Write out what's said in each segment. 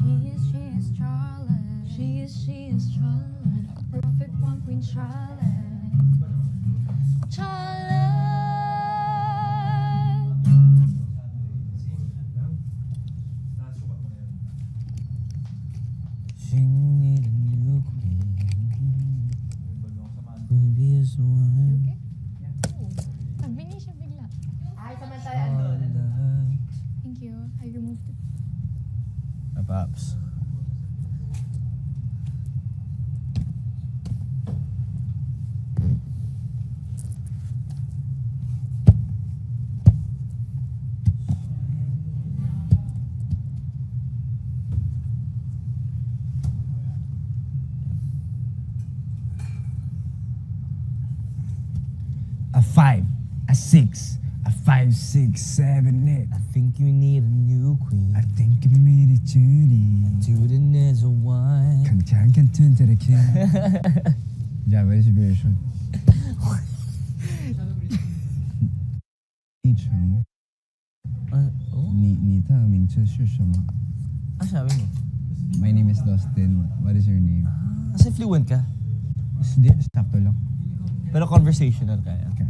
She is Charlotte. She is Charlotte. A perfect one, Queen Charlotte. Charlotte. She need a new queen. Baby is the one. Okay? Nagbini siya bigla. Ay, samantalaan doon. Thank you. I removed it. Paps. A 5, a 6, a 5, 6, 7, 8. I think you need a new queen. I think I made it Judy. Juden is a one. Can turn to the king. Japanese version. 昵称 Oh? 你的名字是什么 Ah, sabi mo? My name is Dustin. What is your name? Kasi fluent ka. Hindi, sakto lang. Pero conversational kaya. Okay.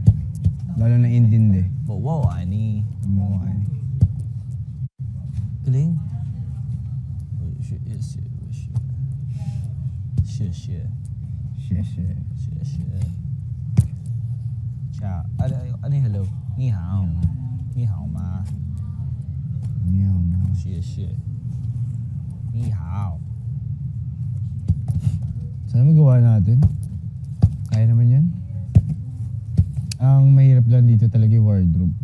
Lalo na intindi. But wow, ani. Mo ay. Galing. Shit. Ciao. Ano yung hello? Ni hao. Ni hao ma. Niyaw ma. Shit. Ni hao. Sana magawa natin. Kaya naman yan. Ang mahirap lang dito talaga yung wardrobe.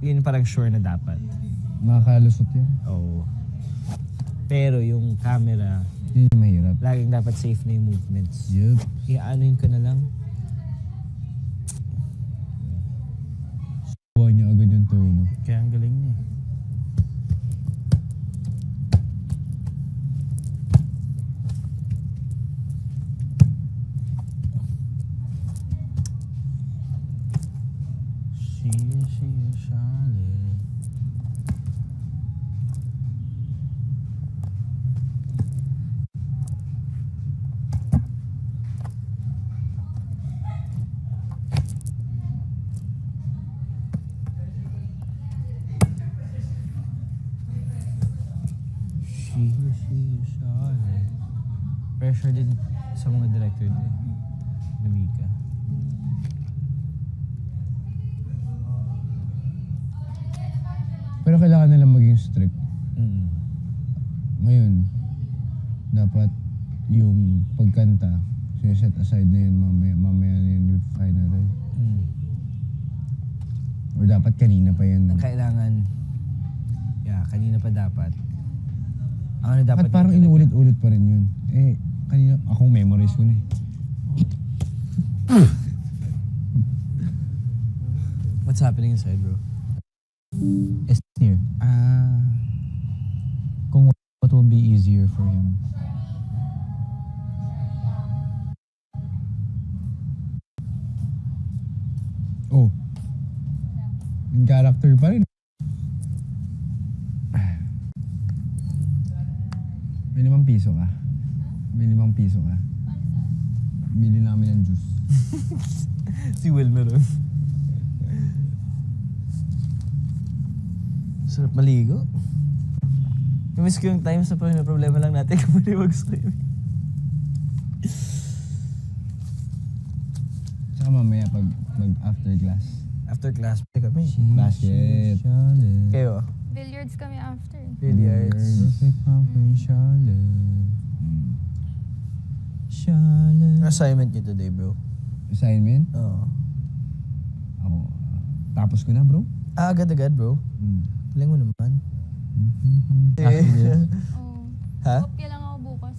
Yun parang sure na dapat. Makakalusot yan. Oo. Pero yung camera, Yun yung mahirap. laging dapat safe na yung movements. Yup. Iaanoin ko na lang. Kuha niya agad yung tono. Kaya ang galing niya. She is Charlotte. She is Charlotte. Pressure din sa mga director din. Namika. Pero kailangan nilang maging strict. Mm. Ngayon, dapat yung pagkanta, set aside na yun mamaya na yun yung final. Mm. Or dapat kanina pa yun. Kailangan, kanina pa dapat. Ang ano dapat Dapat parang inuulit-ulit pa rin yun. Eh, kanina, akong memorize ko na eh. What's happening inside, bro? It's near. Kung what will be easier for him. Oh. Yung character pa rin. May 5 piso ka? May 5 piso ka? Bili namin ng juice. Si Will meron. Sarap maligo. Namiss ko yung times na problema lang natin kung maliwag swimming. Saka mamaya pag after class. After class, kami. Basket. Kayo? Billiards kami after. Billiards. Perfect pumpkin Charlotte. Charlotte. Assignment niyo today, bro? Assignment? Oo. Ako. Tapos ko na, bro. Agad-agad, bro. Galing mo naman. Oh. Ha? Kopya lang ako bukas.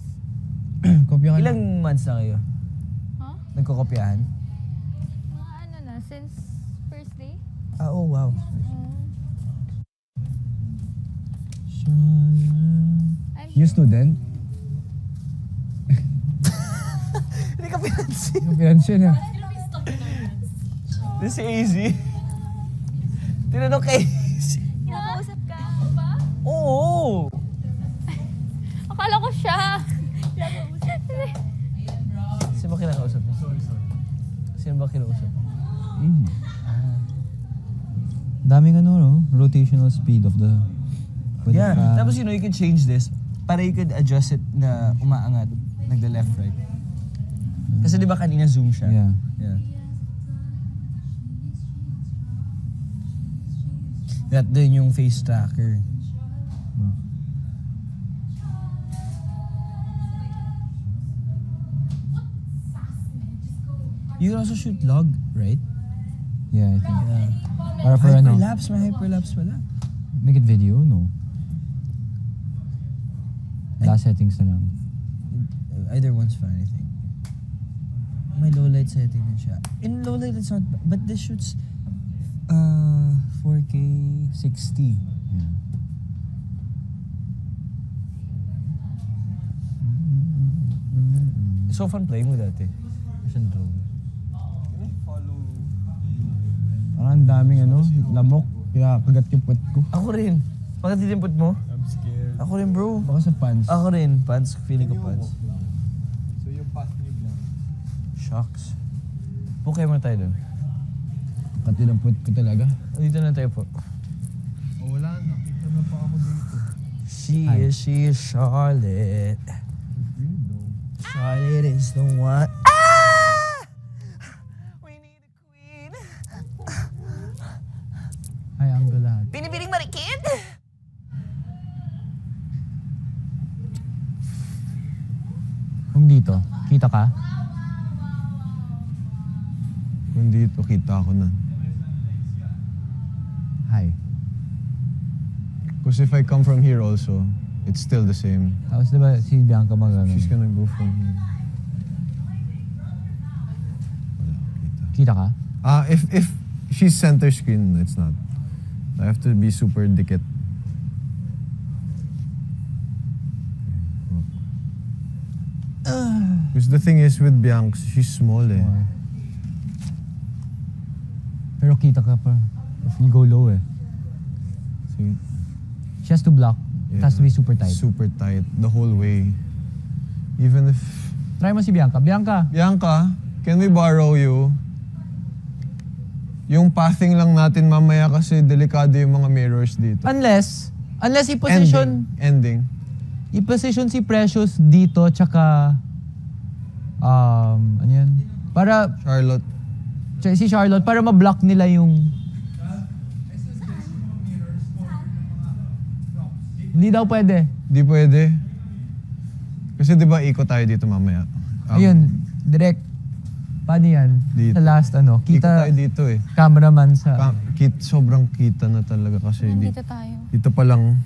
Kopya ka Ilang months na kayo? Huh? Nagkokopyahan? Mga ano na, since first day? Ah, oh, wow. I'm You student? Hindi ka pinansin. Yung financial na. This is easy. Tinanong kay easy. Kinakausap ka ba? Oo. ba kinausap? Daming ano, no? Rotational speed of the... Yeah, tapos you could change this para you could adjust it na umaangat, nagda-left, right? Kasi di ba kanina zoom siya? Yeah. Yeah. That din yung face tracker. You can also shoot log, right? Yeah, I think. Yeah. Para for ano? Hyperlapse, may hyperlapse pala. Make it video? No. Last settings na lang. Either one's fine, I think. May low light setting na siya. In low light, it's not, but this shoots 4K 60. Yeah. It's so fun playing with that eh. Kasi drone. Parang ang daming ano, lamok. Kaya kagat yung puwet ko. Ako rin. Bakit dinimpot mo? I'm scared. Ako rin bro. Baka sa pants. Ako rin. Pants. Feeling ko pants. So yung path ni Blanc. Shocks. Pukay mo tayo dun. Kati ng puwet ko talaga. Dito na tayo po. Oh, wala na. Kita na pa ako dito. She is Charlotte. Charlotte is the one. We need a queen. Ay, ang lahat. Binibining marikit. Kung dito, kita ka? Kung dito, kita ko na. Hi. Because if I come from here also, it's still the same. Tapos diba si Bianca magano? She's gonna go from here. Wala, kita. Kita ka? If she's center screen, it's not. I have to be super dikit. Because the thing is with Bianca, she's small eh. Pero kita ka pa. If you go low eh. See? She has to block. It has to be super tight. Super tight the whole way. Even if... Try mo si Bianca. Bianca! Bianca, can we borrow you? Yung pathing lang natin mamaya kasi delikado yung mga mirrors dito. Unless i-position... Ending. I-position si Precious dito, tsaka... ano yan? Para... Charlotte. Si Charlotte, para ma-block nila yung... Hindi daw pwede. Di pwede. Kasi di ba ikot tayo dito mamaya? Ayun, direct. Paano yan? Dito. Sa last ano, Ikot kita tayo dito eh. cameraman sa... Sobrang kita na talaga kasi Nandito tayo. dito pa lang.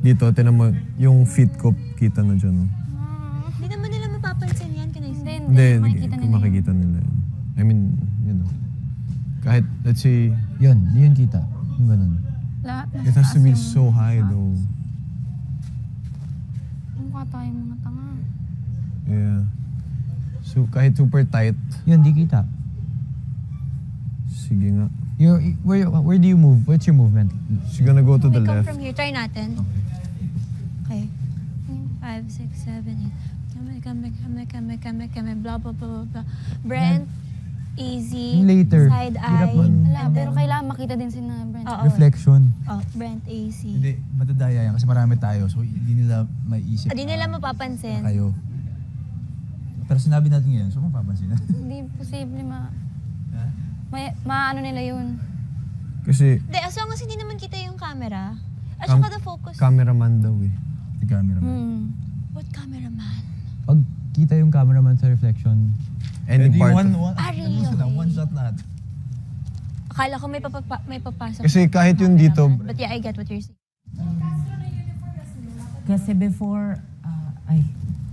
Dito, tinan mo, yung feet ko kita na dyan. Oh. Hindi naman nila mapapansin yan. Hindi, makikita nila. Makikita nila yun. I mean, you know. Kahit, let's say, Yun kita. Yung ganun. Lahat it has to be so high though. Mukha tayong mga tanga. Yeah. So, kahit super tight, Yun, di kita. sige nga. Where do you move? What's your movement? She's gonna go to the We come left. from here. Try natin. Okay. 5, 6, 7, 8. Kame, blah, blah, blah, blah. Brent, easy. Yung later. Side Hirap eye. man. Wala, pero kailangan makita din si na Brent. Oo. Reflection. Oh, Brent, AC. Hindi, matadaya yan kasi marami tayo. So, hindi nila maiisip Hindi nila mapapansin. na kayo. Pero sinabi natin ngayon, so mapapansin. Hindi posible maano nila yun. Kasi, Hindi, as long as hindi naman kita yung camera. At Cam- saka the focus. cameraman daw eh. Yung camera man. What cameraman? Pag kita yung cameraman sa reflection, Any Pwede part. yung really? ano lang, one shot lahat. Akala ko may papasok. Kasi kahit yung dito, But yeah, I get what you're saying. Kasi before,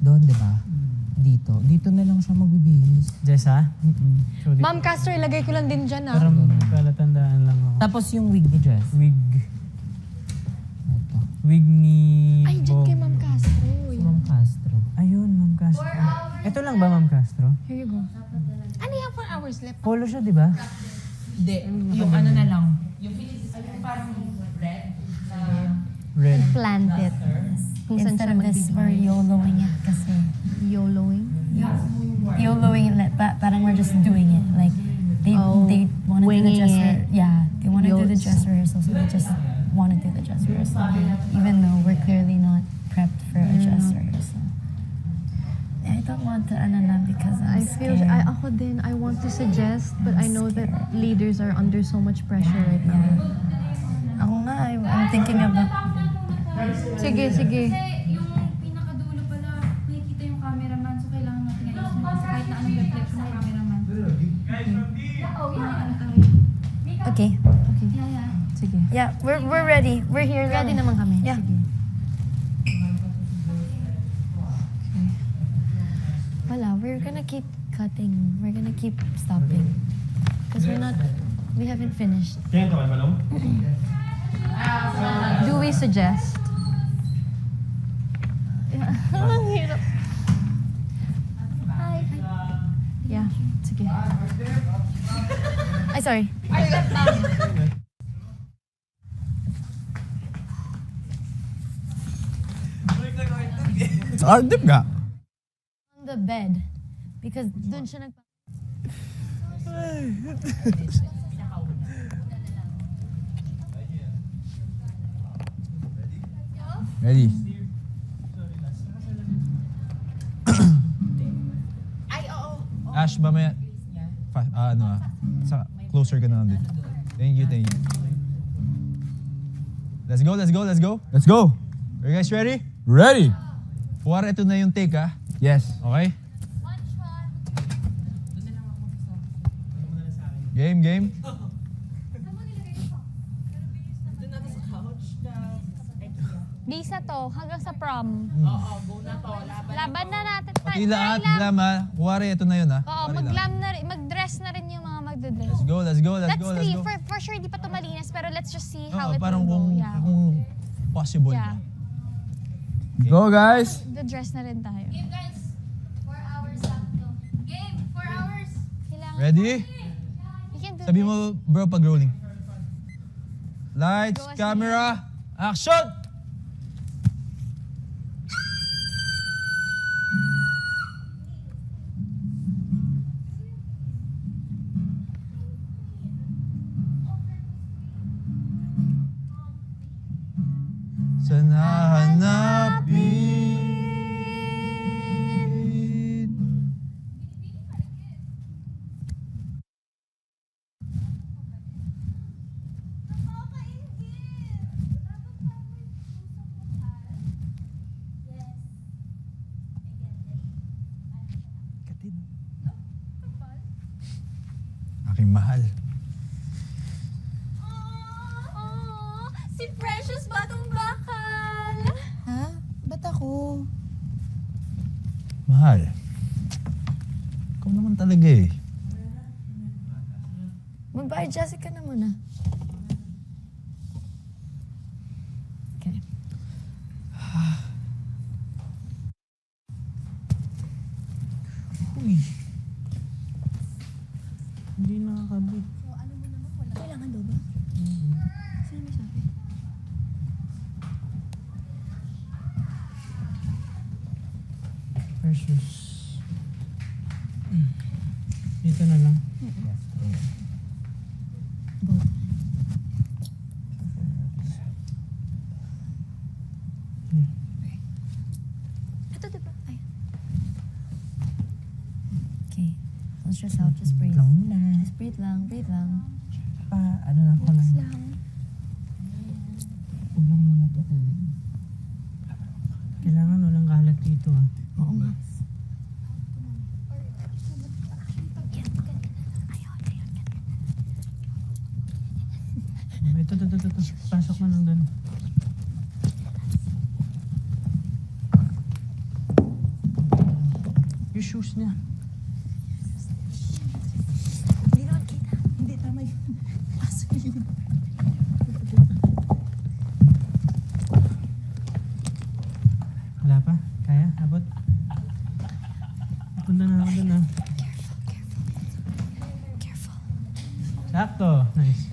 doon, di ba? Dito na lang siya magbibihis. Jessa? Ma'am Castro, ilagay ko lang din dyan Parang palatandaan lang ako. Tapos yung wig ni Jess. Wig. Ito. Wig ni Ay, dyan kay Ma'am Castro. Si Ma'am Castro. Ayun, Ma'am Castro. Ito lang ba, Ma'am Castro? Here you go. Ano yan, 4 hours left? Polo siya, di ba? Hindi, yung ano na lang. Yung parang red. Red. Plant it. Kung saan Instead siya of this, we're YOLOing it kasi. YOLOing? YOLOing it, parang we're just doing it. Like, they want to do the winging dress it. they want to do the Yo's. dress rehearsal, so they just want to do the dress rehearsal, even though we're clearly not prepped for a dress rehearsal. I don't want to because I'm scared. Ako din, I want to suggest, but I know that leaders are under so much pressure right now. Ako nga, I'm thinking about... Sige. Kasi yung pinakadulo pala, nakikita yung cameraman, so kailangan natin ayusin kasi kahit na anong reflection ng cameraman. Okay. Sige. Yeah, we're ready. We're here. Ready naman kami. Yeah. Sige. Wala, we're gonna keep cutting. We're gonna keep stopping. Because we haven't finished. Do we suggest? Ang hirap. Yeah. Sige. Ay, sorry. Ardip nga. On the bed. Because dun siya Ready? Ash, mamaya. Closer ka na lang dito. Thank you. Let's go. Let's go. Are you guys ready? Ready? Kuwari, ito na yung take, ha? Yes. Okay? Game. Bisa to, hanggang sa prom. Laban na natin. Pati lahat, glam, ha? Kuwari, ito na yun, ha? Oo, Kuwari lang. mag-dress na rin yung mga magdodress. Let's go. Let's see. For sure, di pa to malinis, pero let's just see how it Parang will go. kung, Yeah. kung possible. Yeah. Go, guys. The-dress na rin tayo. Game guys, 4 hours sakto. Game, 4 hours. Kailangan. Ready? You can do Sabi this. mo, bro, pag rolling. Lights, Go, Ashley. camera, action! Sa nahanapin. Aking mahal. Si Precious Batong Bakal! Ha? Ba't ako? Mahal. Ikaw naman talaga eh. Mag-bye, Jessica na muna. Okay. Uy. Hindi nakakabit. Kailangan daw ba? Sino may sabi? Precious. Dito na lang. Ito, diba? Ay. Okay. Don't stress out. Just breathe. Lang muna. Just breathe lang. Breathe lang. Ano lang ko lang. Relax lang. Huwag lang muna to. Kailangan walang kalat dito ah. Oo nga. Ito. Pasok mo lang doon. Yung shoes niya. Hindi naman kita. Hindi, tama yun. Pasok yun. Wala pa? Kaya? Abot? Punta na ako doon ah. Careful. Sakto. Nice.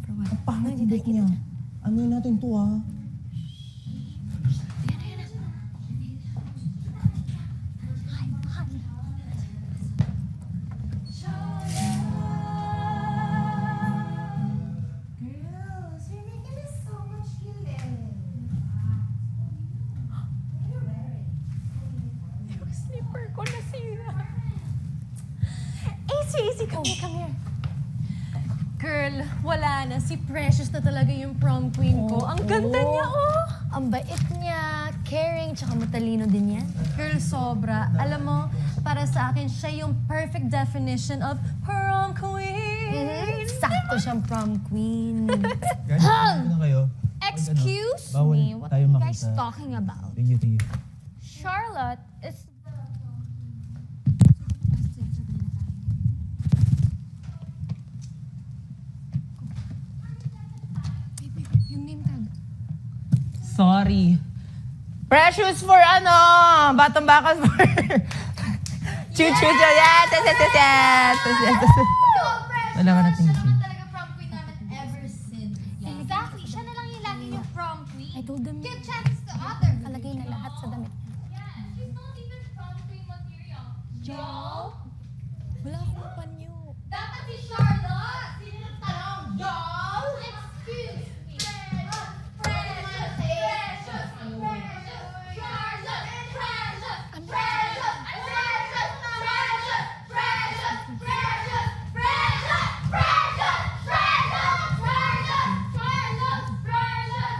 For what? pangit yung bake niya. Ano natin to ah? Slipper ko nasira. AC, come here. Girl, wala na. Si Precious na talaga yung prom queen ko. Ang ganda niya, oh! Ang bait niya, caring, tsaka matalino din yan. Girl, sobra. Alam mo, para sa akin, siya yung perfect definition of prom queen. Sakto siyang prom queen. Guys, ano na kayo? Excuse Bawal me, what tayo are you guys makita. talking about? Thank you. Charlotte is... Yung name tag. Sorry. Precious for ano? Batang bakas for... Chuchu-chu. Yes. Wala ka nating Siya naman talaga prom queen namin ever since. Exactly. Siya na lang yung lagi yung prom queen. I told them, Give chances to others. alagay na lahat sa damit. Yeah, she's not even prom queen material. Y'all? Wala akong panyo. Dapat si Charlotte! Sino nagtanong? Y'all? Excuse me. Precious! Precious! Precious! Charlotte! Precious! Precious! Precious! Precious! Precious! Precious! Precious! Precious! Precious! Precious!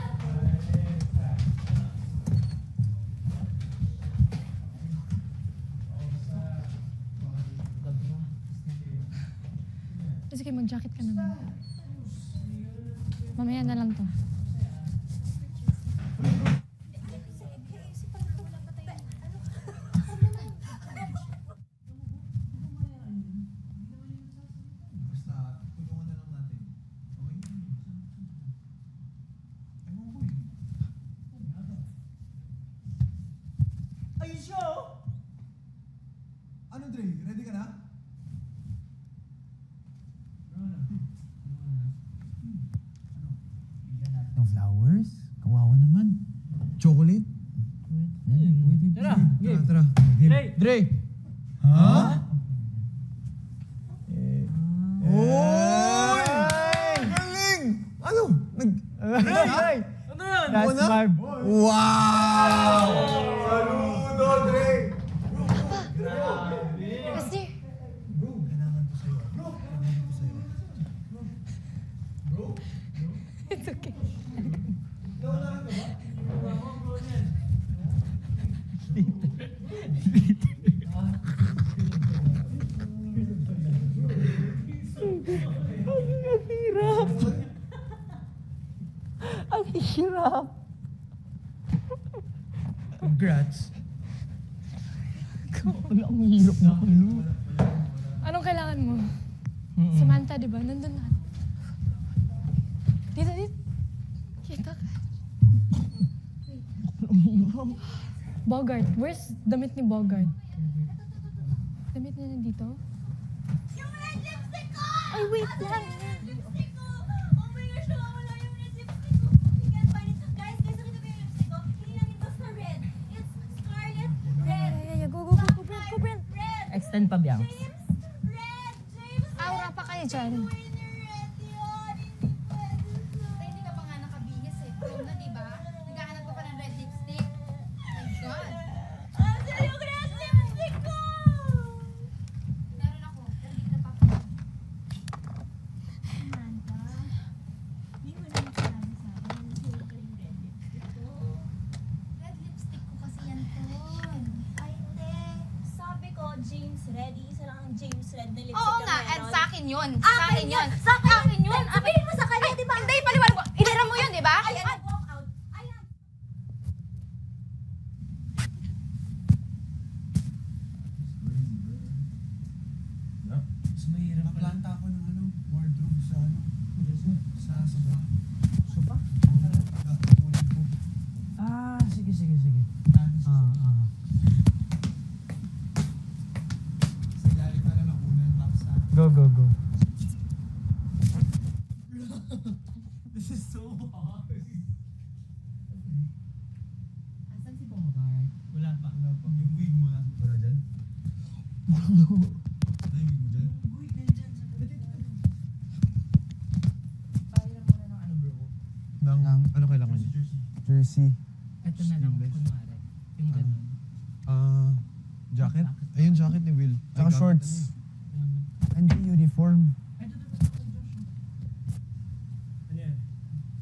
Sige, mag-jacket ka naman. Mamaya na lang to. Basta, tulungan na lang natin. Okay? Ewan ko eh. Ayun siya oh! Ano Dre? Ready ka na? Ng flowers? Kawawa naman. Chocolate? Pwede. Tara, game. Tara. Dre! Dre! Ha? Oy! Galing! Ano? Ay! Ano yun? That's Barb. Wow! Saludo, Dre! Kasi, Bro, kailangan ko sa'yo. Bro, kailangan ko sa'yo. Bro? it's okay. Ang hirap. Congrats. Ang hirap na kayo. Anong kailangan mo? Samantha, di ba? Nandun na. Dito. Kita ka. Bogart. Where's damit ni Bogart? Damit niya nandito? Yung red lipstick ko! Ay, wait lang. Lipstick ko! Oh my gosh, nawawala yung red lipstick ko. We can't find it. Guys, nakita mo yung lipstick ko? Hindi lang ito sa red. It's scarlet red. Yeah. Go, Brent. Red! Extend pa, Bianx. Red! James! Aura pa kayo dyan. Red yun! Hindi ka pa nga nakabihis eh. Prom na, diba? Naghahanap ka pa ng red lipstick. My God! Asan yung red lipstick ko? Meron ako. Hindi na pa. Samantha, hindi mo naman sinabi sa akin. Nasuot ko yung red lipstick ko. Red lipstick ko kasi yan, Ton. Ay, hindi. Sabi ko, James Red. Isa lang ang James Red na lipstick Oo na nga, meron. and sa akin yun. Akin yun! Sa akin yun! Sabihin mo sa kanya, di ba? Hindi, paliwanag mo. Inira mo yun, di ba? Ayan, nag-walk out. Ayan. Mas mahirap pala. Naplanta ako ng wardrobe sa sa sofa. Sofa? Kukunin ko. Sige. Natin sa sofa. Sa ilalim na lang ng unang box sa Go. Asan si Bogart? Wala pa. Yung wig mo na. Wala dyan? Ano yung wig mo dyan? Uy, nandyan sa Pahirap mo na ng ano bro? Ano kailangan niya? Jersey. Ito na lang, kunwari. Yung ganun. Jacket? Ayun, jacket ni Will. Tsaka shorts. And the uniform. Ano yan?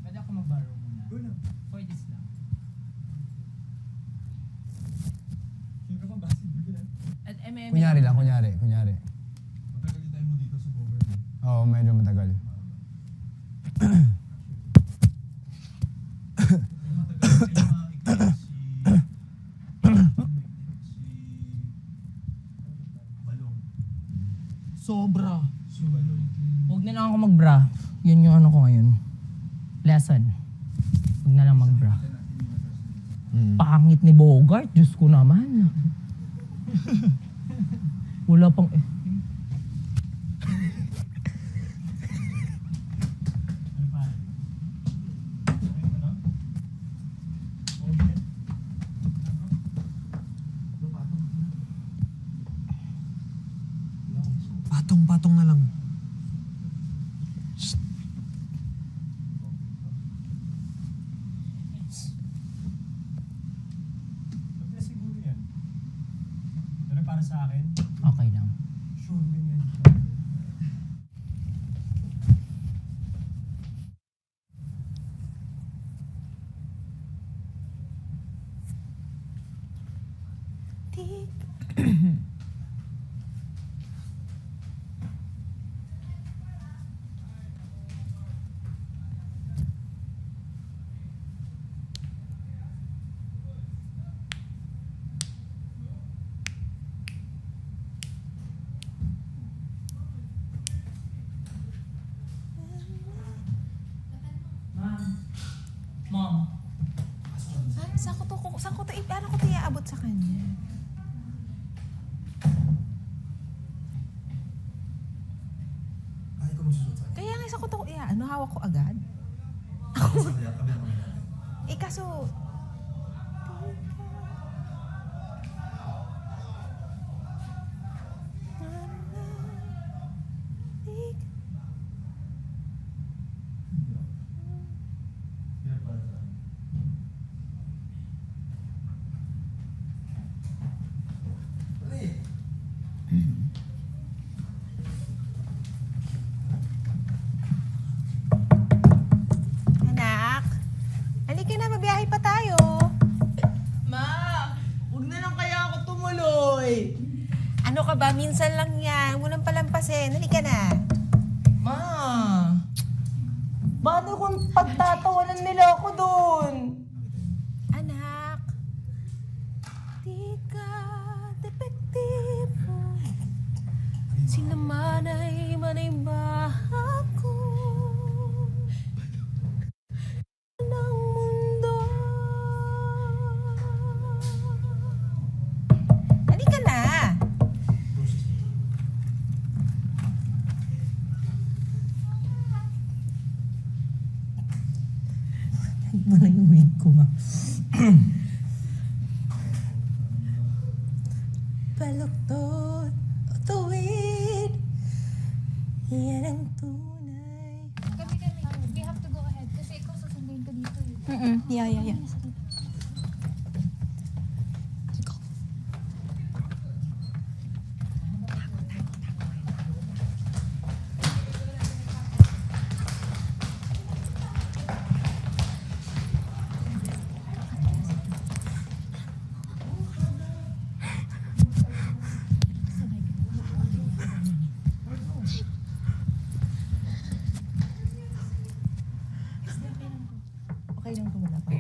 Pwede ako mag-borrow muna. Go na. For this lang. Sure ka pa, basketball ka na. At MMA. Kunyari lang. Matagal yung time mo dito sa Bover. Oo, medyo matagal. Sobra. Huwag na lang ako mag-bra. Yun yung ano ko ngayon. Lesson. Huwag na lang mag-bra. Pangit ni Bogart. Diyos ko naman. Wala pang... Patong na lang. Huwag na siguro yan. Pero para sa akin, Okay lang. sure din yan. Mom. Saan ko to, paano ko to iaabot sa kanya? Ay, kung susunod sa Kaya nga saan ko to, hawak ko agad? Kaso, anak, halika na, mabiyahe pa tayo. Ma! Huwag na lang kaya ako tumuloy. Ano ka ba? Minsan lang yan. Huwag mo nang palampasin. Halika na. Ma! Paano kung pagtatawanan nila ako doon? Anak, di ka depektibo. Sila manay bahako ng mundo. Halika na. Wala yung wig ko, ma. Baluktot o tuwid, yan ang tunay. Kami. We have to go ahead. Kasi ikaw susundin ko dito eh. Yeah. Okay lang tumula pa.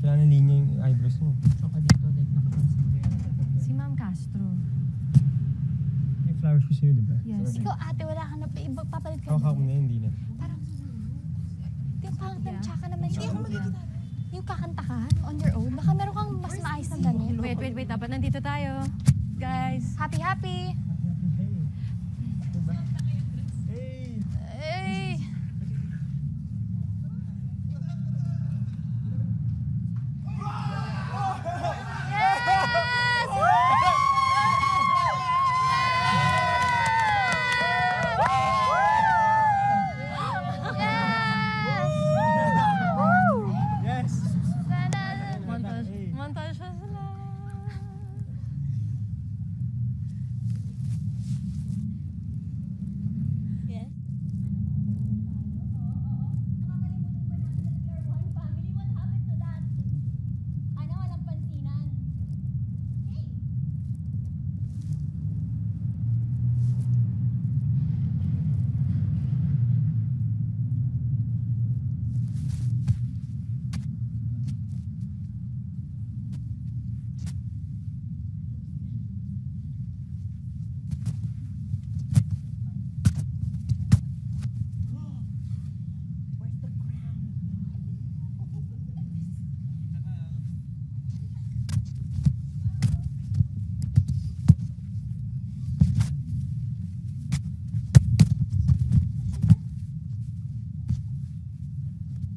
Kailangan linya yung eyebrows mo. Tsaka dito, like, nakakonsider. Si Ma'am Castro. May flowers ko sa'yo, di ba? Yes. Ikaw ate, wala ka na, papalit ka Hawak mo na. na, hindi na. Parang, yung pangit ng tsaka naman siya. Yeah. Yung kakanta ka on your own, baka meron kang mas maayos na damit. Wait. Dapat nandito tayo. Guys. Happy, happy. Hey. Montage pa sila. Yes. Ano, walang pansinan.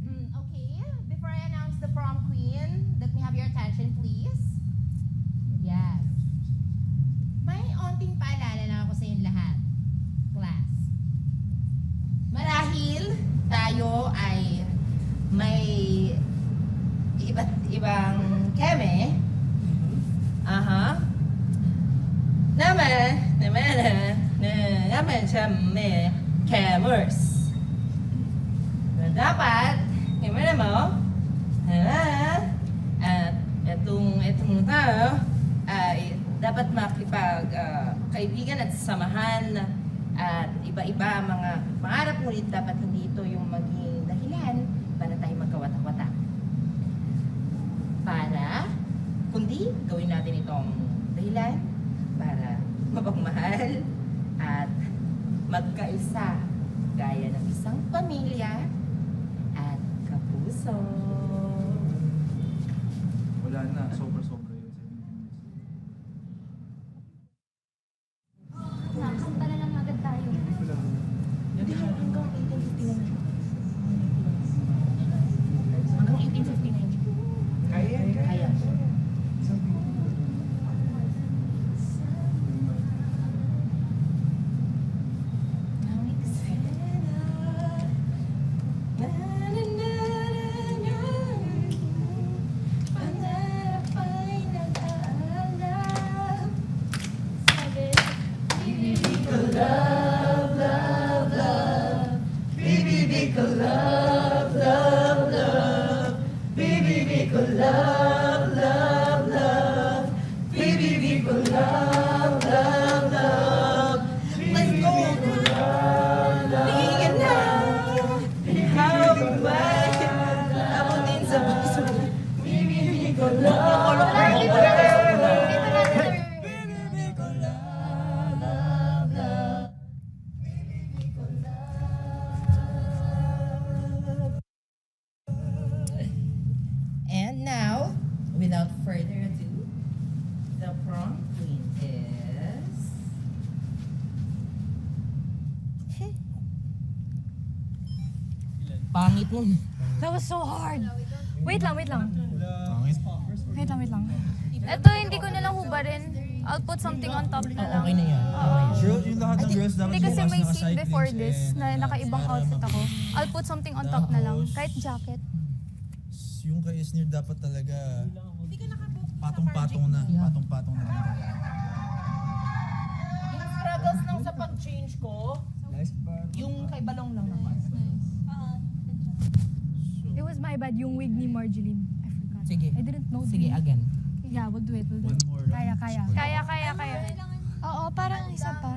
Hey! Okay, before I announce the prom queen, let me have your attention, please. Yes. May onting paalala lang ako sa inyong lahat. Class. Marahil tayo ay may iba't ibang keme. Naman siya may kemers. Na dapat, gimana mo? At itong tao ay dapat makipag-kaibigan at samahan at iba-iba mga pangarap, ngunit dapat hindi ito yung maging dahilan para tayo magkawatak-watak. Kundi gawin natin itong dahilan para mapagmahal at magkaisa gaya ng isang pamilya at kapuso. Wala na, sobra-sobra yun. Nakakanta na lang agad tayo. Hindi hanggang 1859. Hanggang 1859. Kaya. And now, without further ado, the prom queen is... Pangit nun. That was so hard. Wait lang. Pangit. Wait lang. Ito, hindi ko na lang hubarin. I'll put something on top na lang. Okay na yan. Girl, yung lahat ng girls dapat Hindi kasi bukas may scene naka-side before links this and na nakaibang outfit ako. I'll put something on top na lang. Kahit jacket. Yung kay Isnir dapat talaga patong-patong na. Patong-patong na lang. Yung struggles nang sa pag-change ko, yung kay Balong lang naman. It was my bad, yung wig ni Marjeline. I forgot. Sige. I didn't know. Sige, again. Yeah, we'll do it. Kaya. Oo, parang isa pa.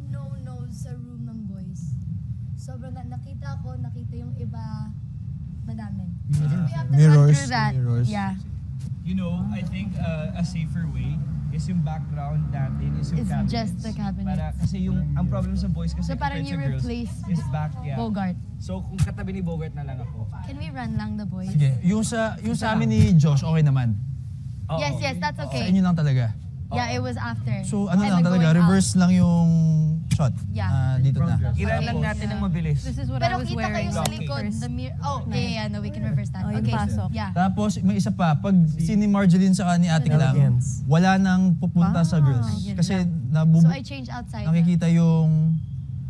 No sa room ng boys. Sobrang nakita yung iba, madami. We have to run Mirrors. through that. Mirrors. Yeah. You know, I think a safer way is yung background natin is yung It's cabinets. just the cabinets. Para, kasi ang problem sa boys kasi So parang compared you sa girls replace is back, yeah. Bogart. So kung katabi ni Bogart na lang ako. Can we run lang the boys? Sige, yung sa amin ni Josh, okay naman. Yes, that's Sa okay. inyo lang talaga. Yeah, it was after. So ano And lang the talaga, going out. reverse lang yung shot. Yeah. Dito na. Iran lang natin ng mabilis. This is what Pero I was kita wearing. kayo sa likod, the mirror. Oh, yeah, no, we can reverse that. Oh, yung Okay, pasok. yeah. Tapos may isa pa, pag si ni Marjeline saka ni Ate lang, wala nang pupunta sa girls. Kasi So I change outside. nakikita yung...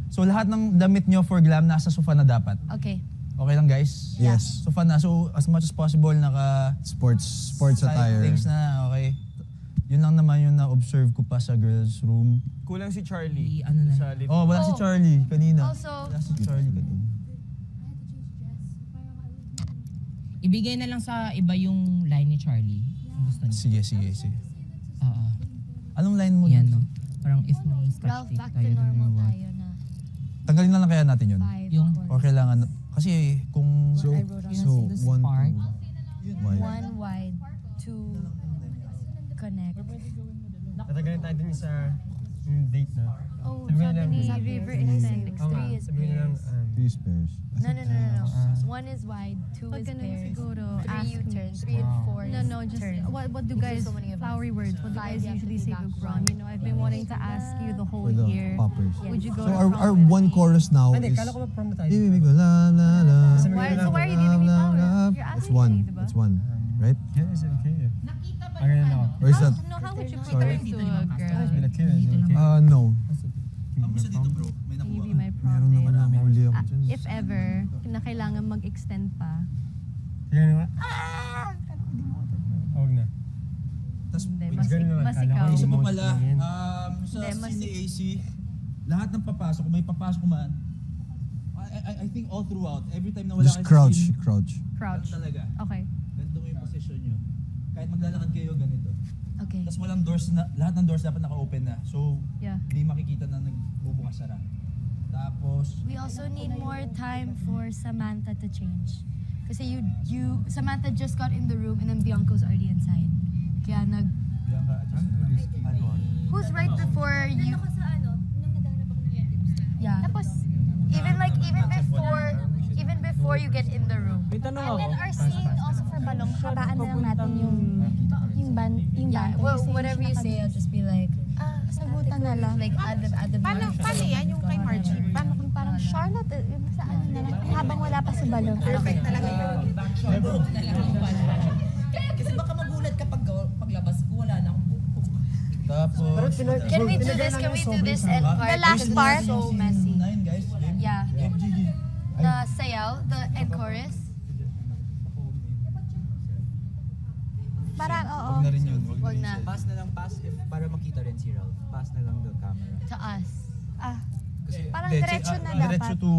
So lahat ng damit nyo for glam nasa sofa na dapat. Okay. Okay lang guys? Yes. Sofa na. So as much as possible naka... Sports side attire. things na, okay. Yun lang naman yung na-observe ko pa sa girls' room. Kulang si Charlie. Ano na. Sa lip. Oh, wala si Charlie kanina. Also, Wala si Charlie kanina. Ibigay na lang sa iba yung line ni Charlie. Kung gusto niya. Sige. Oo. Anong line mo? Yan, no? Parang if may scotch Ralph, tape back tayo to dun or normal what. tayo na. Tanggalin na lang kaya natin yun. 5. Yung- O kailangan... Kasi kung... So, I wrote on Yun so this one, part. wide. 1 wide, 2 connect. Tatagalin tayo dun sa yung date na. Oh, Sabihin sabi lang- ni River Extendix, Oo nga, 3 is sabihin lang, pairs. 3 pairs. No. 1 is wide, 2 Pag is ganun pairs. siguro, 3 ask U-turn, me. 3 and 4 is No, just turn. what do There's guys, so many of us. flowery words, what do 5, guys you have to usually be say back to one. Grom? You know, I've been wanting to ask you the whole For the year. poppers. Would you go So to our prom with one me? chorus now Hindi, is... kala ko ma-prom na tayo. Ibig ko, la la la. Sabi Why- ko so lang, why are you giving me la, flowers? la. You're It's asking one. me, diba? It's one. Right? Yes, okay. Nakita ba Ang yung ganun ako. Or is that... No, how would you put Sorry? her into a girl? Bila kid, is it okay? No. Kamusta dito bro? May Can you nakuha be ka? my prom Meron naman date? na mahuli ako dyan. If ever, na kailangan mag-extend pa. Sige naman. Huwag na. Tapos, Hindi, wait, mas, ganun naman. mas Kala ko ikaw. isa pa emotion pala, lang yan. sa Hindi, mas- scene ni AC, lahat ng papasok, kung may papasok man, I think all throughout, every time na wala Just kayo sa crouch. scene, Crouch. Crouch. ganun talaga. Okay. Ganito mo yung position nyo. Kahit maglalakad kayo, ganito. Okay. Tapos walang doors na, lahat ng doors dapat naka-open na. So, Yeah. hindi makikita na nagbubukas sara. Tapos, We also need more time for Samantha to change. Kasi Samantha just got in the room and then Bianca's already inside. Kaya Bianca, who's right before you? Yeah. Tapos, even before you get in the room. May tanong And ako. then our scene also for Balong, habaan na lang natin yung Yeah, band. well, whatever you say, I'll just be like, sagutan na lang. like add the Paano yan yung kay Margie? Paano kung parang Charlotte, sa ano na lang, habang wala pa si Balong. perfect talaga yun? Kasi baka magulat ka paglabas ko, wala na akong buko. tapos, Can we do this end part? The last Because part? it's so messy. 9 guys, game. Yeah. FGG. The sayaw, the end chorus. Parang, oo. Huwag na rin yun. Wag na. Pass na lang, pass if para makita rin si Ralph. Pass na lang the camera. To us. Parang Hindi, diretso na diretso dapat. to...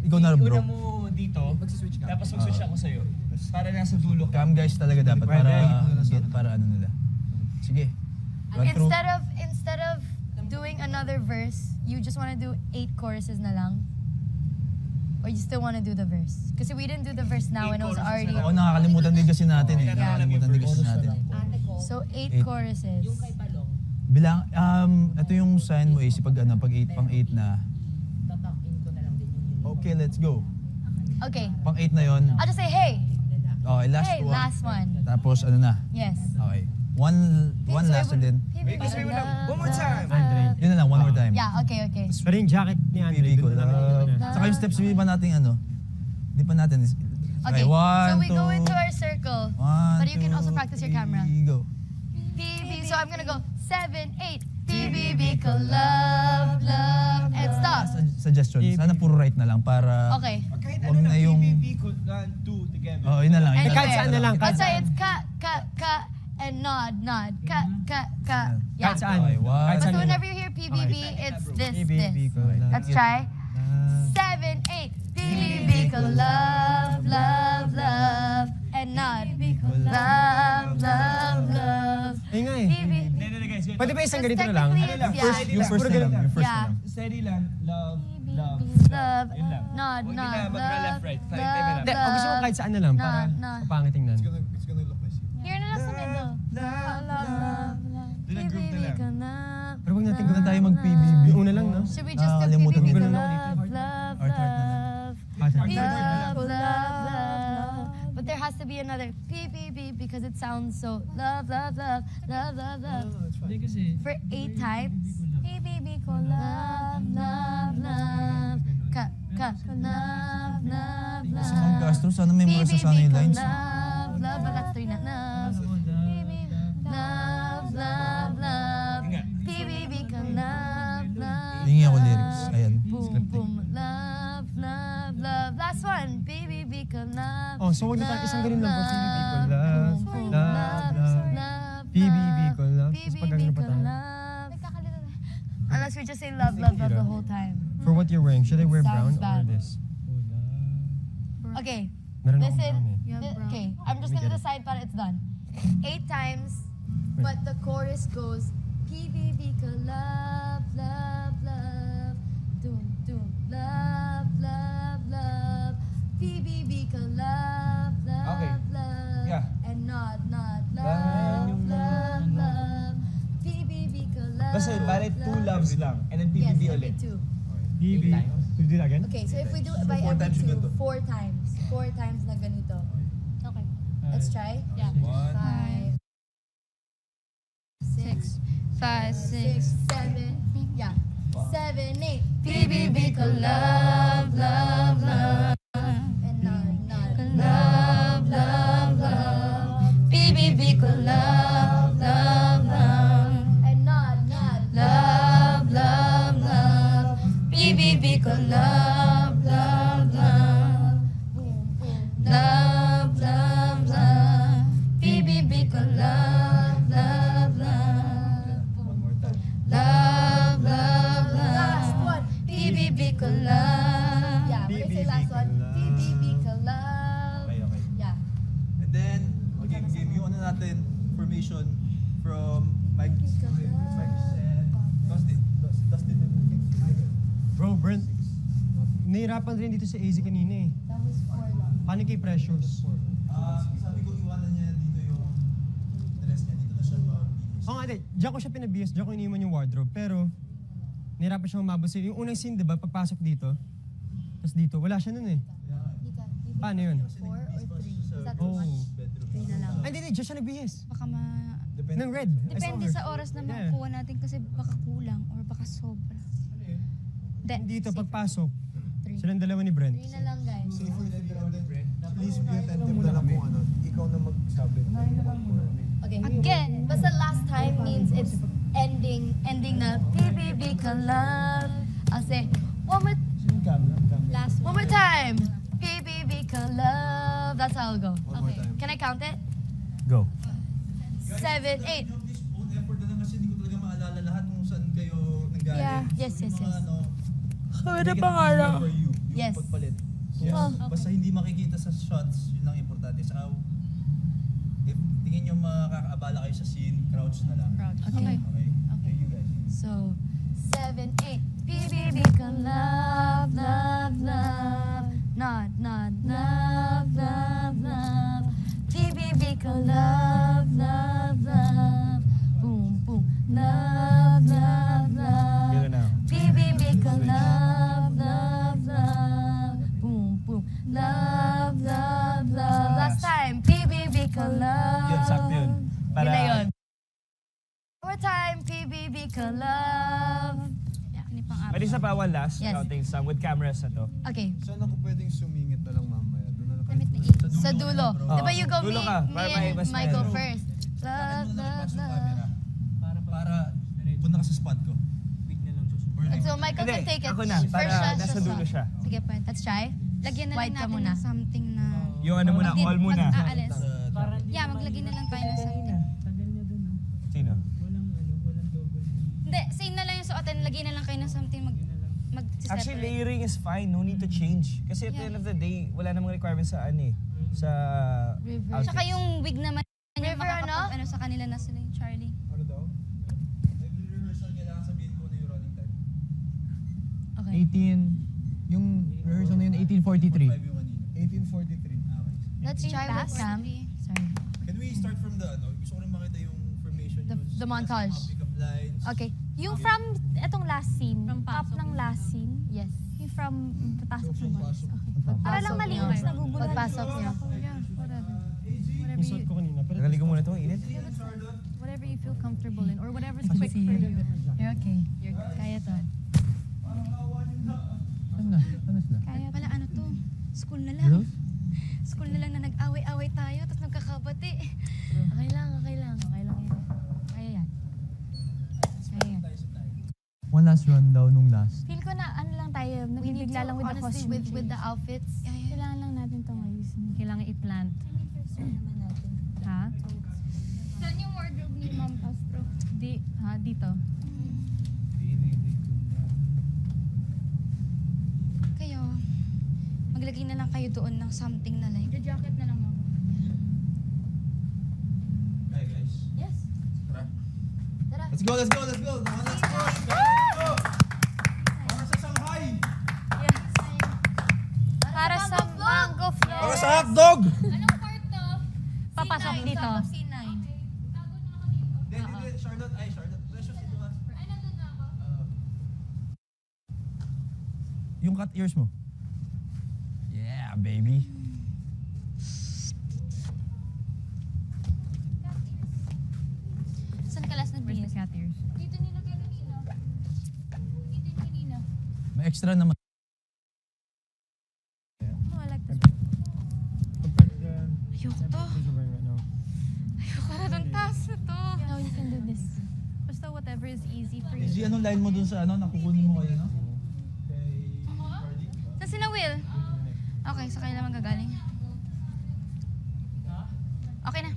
Ikaw na bro. Una mo dito, Magsiswitch ka. tapos mag-switch ako sa'yo. Para nasa dulo ka. Cam guys talaga dapat para ano nila. Sige. Run through. Instead of doing another verse, you just want to do 8 choruses na lang? Or you still want to do the verse? Kasi we didn't do the verse now and it was already... Oo, nakakalimutan din kasi natin eh. Nakakalimutan din kasi natin. So 8 Eight. choruses. Yung kay Balong, Bilang, ito yung sign mo AC pag 8 pang 8 na. tatakin ko na lang din yung Okay, let's go. Okay. Pang 8 na yon. I'll just say, hey! Okay, last Hey, one. last one. Tapos ano na? Yes. Okay. One last and then. Wait, One more time! Yun na lang, one more time. Yeah, okay. Pero yung jacket ni Andre, Pipi ko doon na lang love. Saka yung steps, hindi pa natin ano. Hindi pa natin. Okay, one, so we go two. into our circle. One, But you can also practice your camera. Go. PBB, so I'm gonna go 7, 8. PBB ko love, love, and stop. Suggestion, sana puro right na lang para Okay. wag na yung... Oh, yun na lang. Yun Kahit na saan lang. Let's say it's ka, and nod. Ka. Yeah. Kahit saan. Okay, one. So whenever you hear PBB, it's this. Let's try. 7, 8. PBB ko love, love, love, and nod. Love, love, love. Nga eh. Pwede ba isang ganito na lang? Yung first na lang. Yung first na Yeah. lang. Steady lang. Love. Love, nod, nod, love, love, Hindi, o gusto mo kahit saan na lang para mapangit tingnan. Here na lang sa middle. Love, love, love. PBB ko love. Pero huwag natin Huwag na tayo mag-PBB. Yung una lang, no? Should we just do Nakakalimutan PBB ko ko na. love, love, love. Love, love, love. But there has to be another PBB because it sounds so love, love, love, love, love, love. For 8 times. PBB ko love, love, love. Ka, love, love, love. Sa Mount Castro, sana may mura sa sana yung lines. Love, love, but that's 3 na. Love, love, love, love. PBB ko love, love. Hingi ako lyrics. Ayan. Boom, boom, love, love, love. Last one. PBB ko love. Oh, so huwag na tayo isang ganun lang po. PBB ko love, Boom, love, love. love, PBB ko love. Tapos pag PBB ganun ko pa tayo. love. Unless we just say love, love, love the whole time. For what you're wearing, should I wear brown Sounds bad. or this? Okay. Meron akong Listen. brown eh. Okay, I'm just gonna decide para it's done. 8 times, but the chorus goes PBB ko love, love, love. Doom, doom, love, love, love. PBB ko love, love, Okay. love. Yeah. And nod, nod, love, love, love. PBB ko love. Basta bale 2 loves lang. And then Yes, PBB every ulit. 2. PBB. Could you do that again? Okay, so if we do it by four every times yung 2, ganito. 4 times. 4 times na ganito. Okay. Let's try. Yeah. 1, 5, 6, 7. Yeah. 7, 8. PBB ko love, love, love. And nod, nod. Love, love, love. PBB ko love, love, love. And nod, nod. Love, love, love. PBB ko love, love, love. Boom, boom. Love, love, love. PBB ko love, love, love. Boom, boom. Love, love, love. Last one. PBB ko love. Yeah, when I say last one, PBB ko love. Okay. Yeah. And then, game yung ano natin, formation from Mike Dustin. Bro, Brent, nahirapan rin dito sa AZ kanina eh. That was 4 lang. Paano kay Precious? Sabi ko iwanan niya dito yung dress niya. Dito na siya mabihis. Oo nga, diyan ko siya pinabihis, diyan ko iniwan yung wardrobe. Pero, nahirapan siya umabot sa yung unang scene, diba, pagpasok dito. Tapos dito, wala siya nun eh. Paano yun? 4 or 3? Is that too Oh. much? 3 na lang. Ay, hindi, diyan siya nagbihis. Baka Ng red. I saw Depende her. sa oras na Yeah. makukuha natin kasi baka kulang or baka sobra. Dito, pagpasok, silang dalawa ni Brent. 3 na lang, guys. Please be attentive na lang kung ano. Ikaw na magsabi. Okay. Again. Basta last time means it's ending na PBB ko love. I'll say, one more time. PBB ko love. That's how I'll go. Okay. Can I count it? Go. 7, 8. Own effort na lang kasi hindi ko talaga maalala lahat kung saan kayo nanggaling. Yeah. Yes. Ano pangalan? For you. Yung Yes. pagpalit. Yes. So, Oh, okay. basta hindi makikita sa shots, yun ang importante. Saka, if tingin nyo makakaabala kayo sa scene, crouch na lang. Okay. Okay? Thank you guys. So, 7, 8. PBB ko love, love, love. Nod, nod, love, love, love. PBB ko love, love, love. Boom, boom. Love, love, love. Get it now. PBB ko love, love, love. Boom, boom. Love, love, love. Last time. PBB ko love. Yun, sakto yun. Yun na yun. One more time. PBB ko love. Pwede sa pa one last Yes. counting song with cameras na to. Okay. Saan ako pwedeng sumingit na lang mamaya? Doon na lang damit ni Sa dulo. Di ba you go Dulo me, ka, me para may and mas Mike go meron. first. Love, love, love. Para punta ka sa spot ko. And so Michael Hindi, can take it. ako na, para nasa dulo siya. Sige, point. Let's try. Lagyan na White lang ka natin muna. ng something na... Yung ano muna, all muna. Mag-aalis. Yeah, maglagay na lang tayo ng something. Sino? Hindi, same na lang yung suotin. Lagyan na lang kayo ng something Actually, layering is fine. No need to change. Kasi at the end of the day, wala namang requirements sa sa outfits. Tsaka yung wig naman niya River, makakapag ano sa kanila na sila yung Charlie. Ano daw? Rehearsal kailangan sabihin ko na yung running time. Okay. 18, yung rehearsal na yun, 1843. 1843. Let's try with Sam. Sorry. Can we start from the ano? Gusto ko rin makita yung formation. The montage. Pick-up lines. Okay. Yung from etong last scene, top ng last scene. Yes. Yung from pasok sa bus. Para Para lang malinis, naguguluhan. Pagpasok niya. Yung suot ko kanina. Pero Nagaligo muna ito, init. Whatever you feel comfortable in or whatever's quick for you. You're okay. You're kaya to. Ano sila? Kaya pala ano to? School na lang. Girls? School na lang na nag-away-away tayo tapos nagkakabati. Okay lang, okay lang. Okay lang yun. Kaya yan. Kaya yan. One last rundown nung last. Feel ko na ano lang tayo, We need nabibigla to, lang with the honestly, costume with the change. outfits. Kailangan lang natin itong ayusin. Kailangan i-plant. Ha? Saan yung wardrobe ni Ma'am Castro? Dito. Kayo, maglagay na lang kayo doon ng something na like. Jacket na lang ako. Hi guys. Yes. Tara. Tara. Let's go, let's go, let's go. Let's go. Let's go. Para sa Shanghai. Para sa mango flow. Para sa hotdog. Anong part to? Papasok dito. C9. Hindi, Charlotte. Ay, Charlotte. Precious ito ka. Ay, nandun na ako. Yung cut ears mo. Yeah, baby. Saan ka last Where's nagbihis? the cat ears? Dito nilagay ni Nina. Dito yung kanina. May extra naman. Oh, I like this. Ayoko to. Ayoko na itong taas na to. No, you can do this. Basta whatever is easy for you. Gigi, anong line mo dun sa ano? Nakukunin mo kayo, no? Saan sila Will? Okay, sa kanila magagaling. Okay na.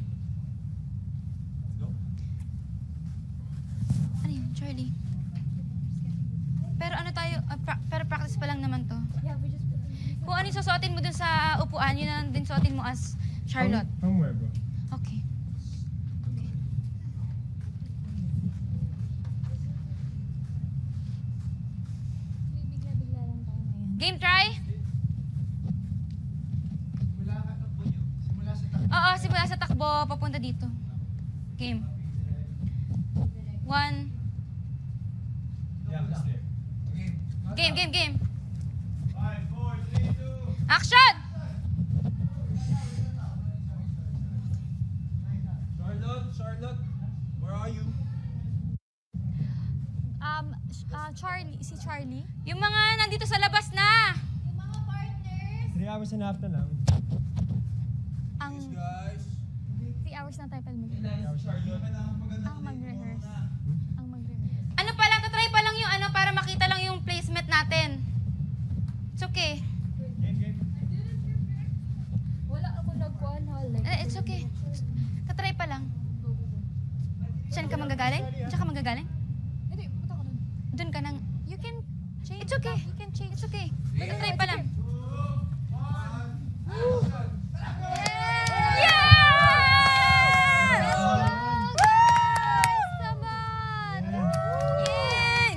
Ano yun, Charlie? Pero ano tayo, pero practice pa lang naman to. Kung ano yung susuotin mo dun sa upuan, yun na din suotin mo as Charlotte. From where, bro? Okay. Game try? Oo, simula sa takbo, papunta dito. Game. 1. Game. Action! Charlotte, where are you? Si Charlie. Yung mga nandito sa labas na! 3 hours and a half na lang. Ang Guys. 3 hours na tayo pala Ang mag-rehearse. Ang mag-rehearse. Ano pa lang, tatry pa lang yung ano para makita lang yung placement natin. It's okay. Wala ako nagkuhan It's okay. Tatry pa lang. Saan ka manggagaling? Saan ka manggagaling? Hindi, pupunta ko doon. Doon ka nang... You can change. It's okay. You can change. It's okay. Tatry pa lang. Yes! Naman! Yay!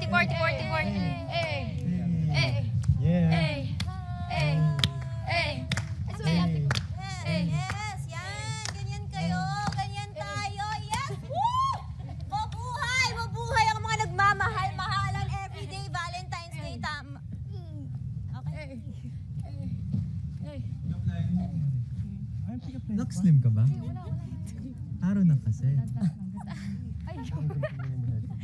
40. Yeah. Yes, yan. Ganyan kayo. Ganyan tayo. Yes. Woo! Mabuhay! Mabuhay ang mga nagmamahal-mahalan everyday Valentine's Day. Tama. Okay. Nag-slim ka ba? Araw na kasi. Ay,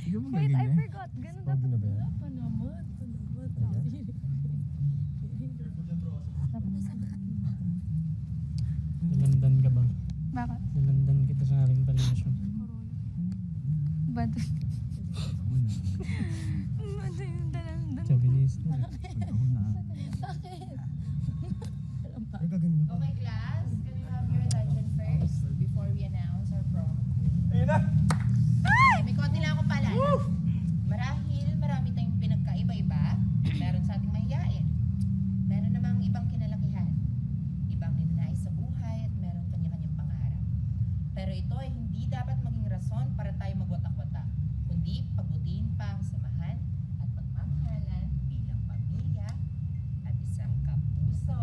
Hindi mo wait, I ganyan. forgot. Ganun dapat. na ba yan? Pa naman. Bakit? Nalandan kita sa aking palasyo. Ba't? Ba't yung dalandan? Sabi ni Isna. Okay, class, can we have your attention first before we announce our prom queen? Ayun na! May konti lang ako pala. Marahil marami tayong pinagkaiba-iba, meron sa ating mahiyain. Meron namang ibang kinalakihan. Ibang ninanais sa buhay at meron kanya-kanyang pangarap. Pero ito ay hindi dapat maging rason para tayo magwatak-watak, kundi pagbutihin pa ang samahan at pagmamahalan bilang pamilya at isang kapuso.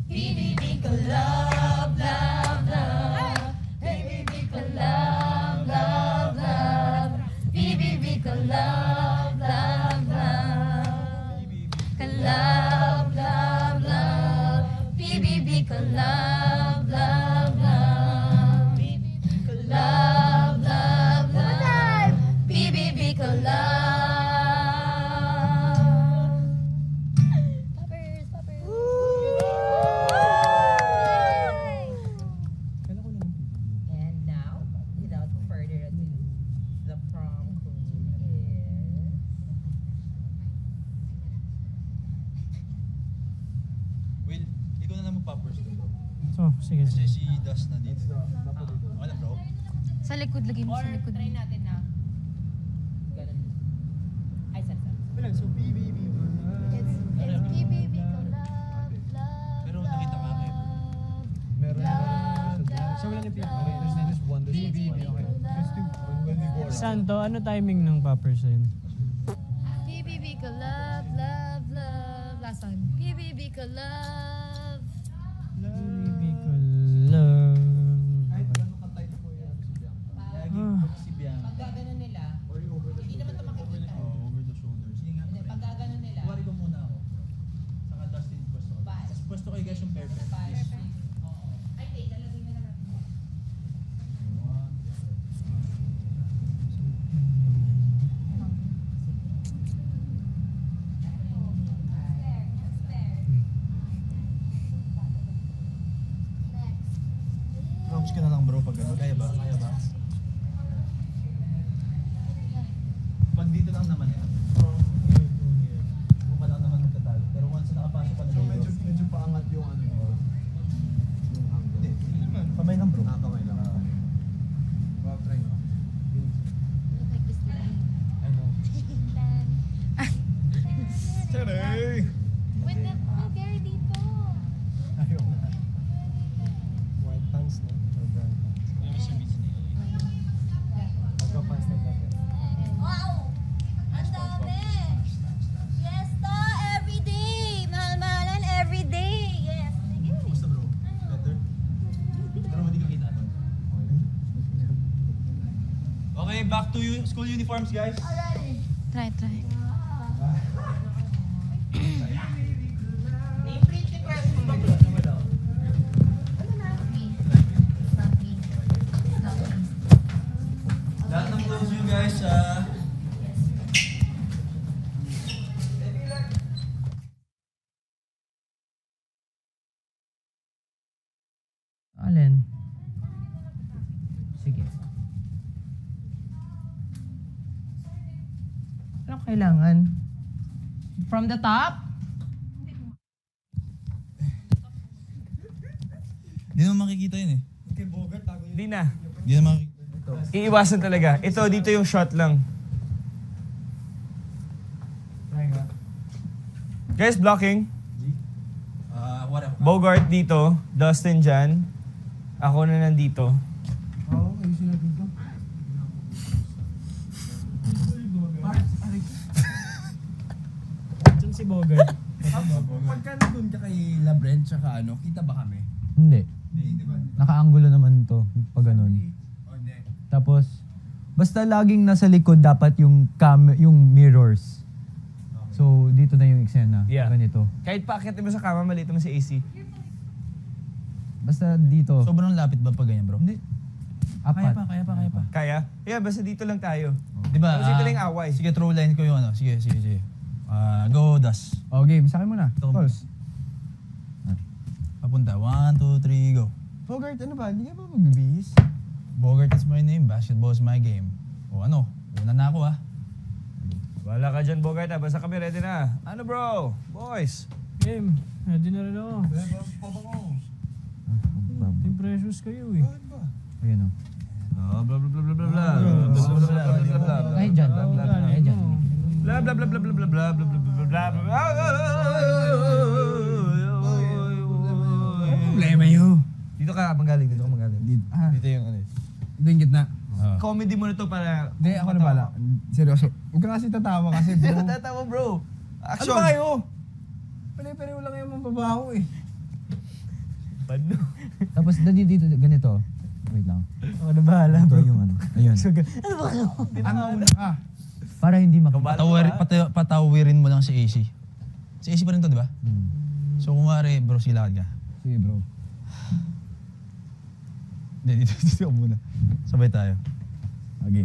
BBB ka love, love, love. BBB ka love, love, love. BBB ka love, love, love. Ka love, love, love. BBB ka love, love, love. Ka love, love, love. BBB ka love. And now, without further ado, the prom queen is... Will, ikaw na lang magpa-first bro. So, sige. Kasi si Das na dito. Okay na bro? Sa likod, lagay mo Or sa likod. try natin na. Ganun. Ay, saan? Wala, so BBB. It's BBB ka love, love, Pero nakita ka ngayon. Meron so wala na yung there's one, there's BBB, okay. There's two, when we go. Santo, ano timing ng poppers na yun? BBB ka love, love, love. Last one. BBB ka love. Baby ko love. Kahit gano'ng ka-tight po yan si Bianca. Lagi pag si Bianca. Pag gaganon nila, Or yung over the hindi naman ito makikita. over the shoulders. Sige nga. Hindi, pag gaganon nila. Kuwari ko muna ako. Saka Dustin pwesto ko. Bye. Tapos pwesto kayo guys yung perfect. Perfect. Oo. Ay, wait, lalagay na naman. Crouch ka na lang bro pag gano'n. Kaya ba? Kaya ba? Pag dito lang naman yan. Kung ka lang naman magkatalo. Pero once na nakapasok ka na dito. So medyo paangat yung ano yung angle. Hindi, hindi naman. Kamay lang bro. Kamay lang. Well, try mo. Taray! Wait, Gary dito. Ayaw na. White pants na. Or brown pants. Magpa-pants na natin. Wow! Ang dami! Fiesta everyday! Mahal-mahalan everyday! Yes! Sige. Kumusta bro? Better? Pero hindi ka kita doon. Okay, back to school uniforms guys. Try. Name-plate ni Crush mo ba bro? Lahat ng clothes you guys, Alin? Sige. Anong kailangan? From the top? Hindi naman makikita yun eh. Okay, Bogart, tago yun. Hindi na. Hindi naman makikita. Iiwasan talaga. Ito, dito yung shot lang. Guys, blocking. Whatever. Bogart dito. Dustin dyan. Ako na nandito. Oo, ayusin natin to. Diyan si Bogart. Pagka nandun ka kay Labren, tsaka ano, kita ba kami? Hindi. Nakaanggulo naman to, pag ganun. Tapos, basta laging nasa likod dapat yung mirrors. So, dito na yung eksena. Yeah. Ganito. Kahit paakyat mo sa kama, maliit mo si AC. Basta dito. Sobrang lapit ba pag ganyan, bro? Hindi. Apat. Kaya pa. Kaya? Yeah, basta dito lang tayo. Di ba? Tapos ito lang yung away. Sige, throw line ko yung ano. Sige. Go, Das. Oh, game. Sa akin muna. Pulse. Papunta. 1, 2, 3, go. Bogart, ano ba? Hindi ka ba magbibihis? Bogart is my name. Basketball is my game. O ano? Una na ako Wala ka dyan, Bogart. Basta kami ready na. Ano bro? Boys. Game. Ready na rin ako. Team Precious kayo eh. Ayan o. Oh, blah blah blah blah blah blah. Blah Kahit dyan. Kahit dyan. blah blah blah blah blah blah blah blah blah blah. Problema yun. Dito ka magaling. Dito yung ano. Dito yung gitna. Comedy mo na to para... Hindi, ako na bala. Seryoso. Huwag ka kasi tatawa kasi bro. Tatawa bro. Action. Ano ba kayo? Pare-pareho lang yung mababaho eh. Paano? Tapos dito, ganito. Wait lang. Ako na bahala, Ito bro. yung ano. Ayun. Ano ba kayo? Ano una ka? Para hindi makita. Patawirin mo lang si AC. Si AC pa rin to, di ba? So, kumari, bro, silakad ka. Sige bro. Hindi, dito ako muna. Sabay tayo. Okay.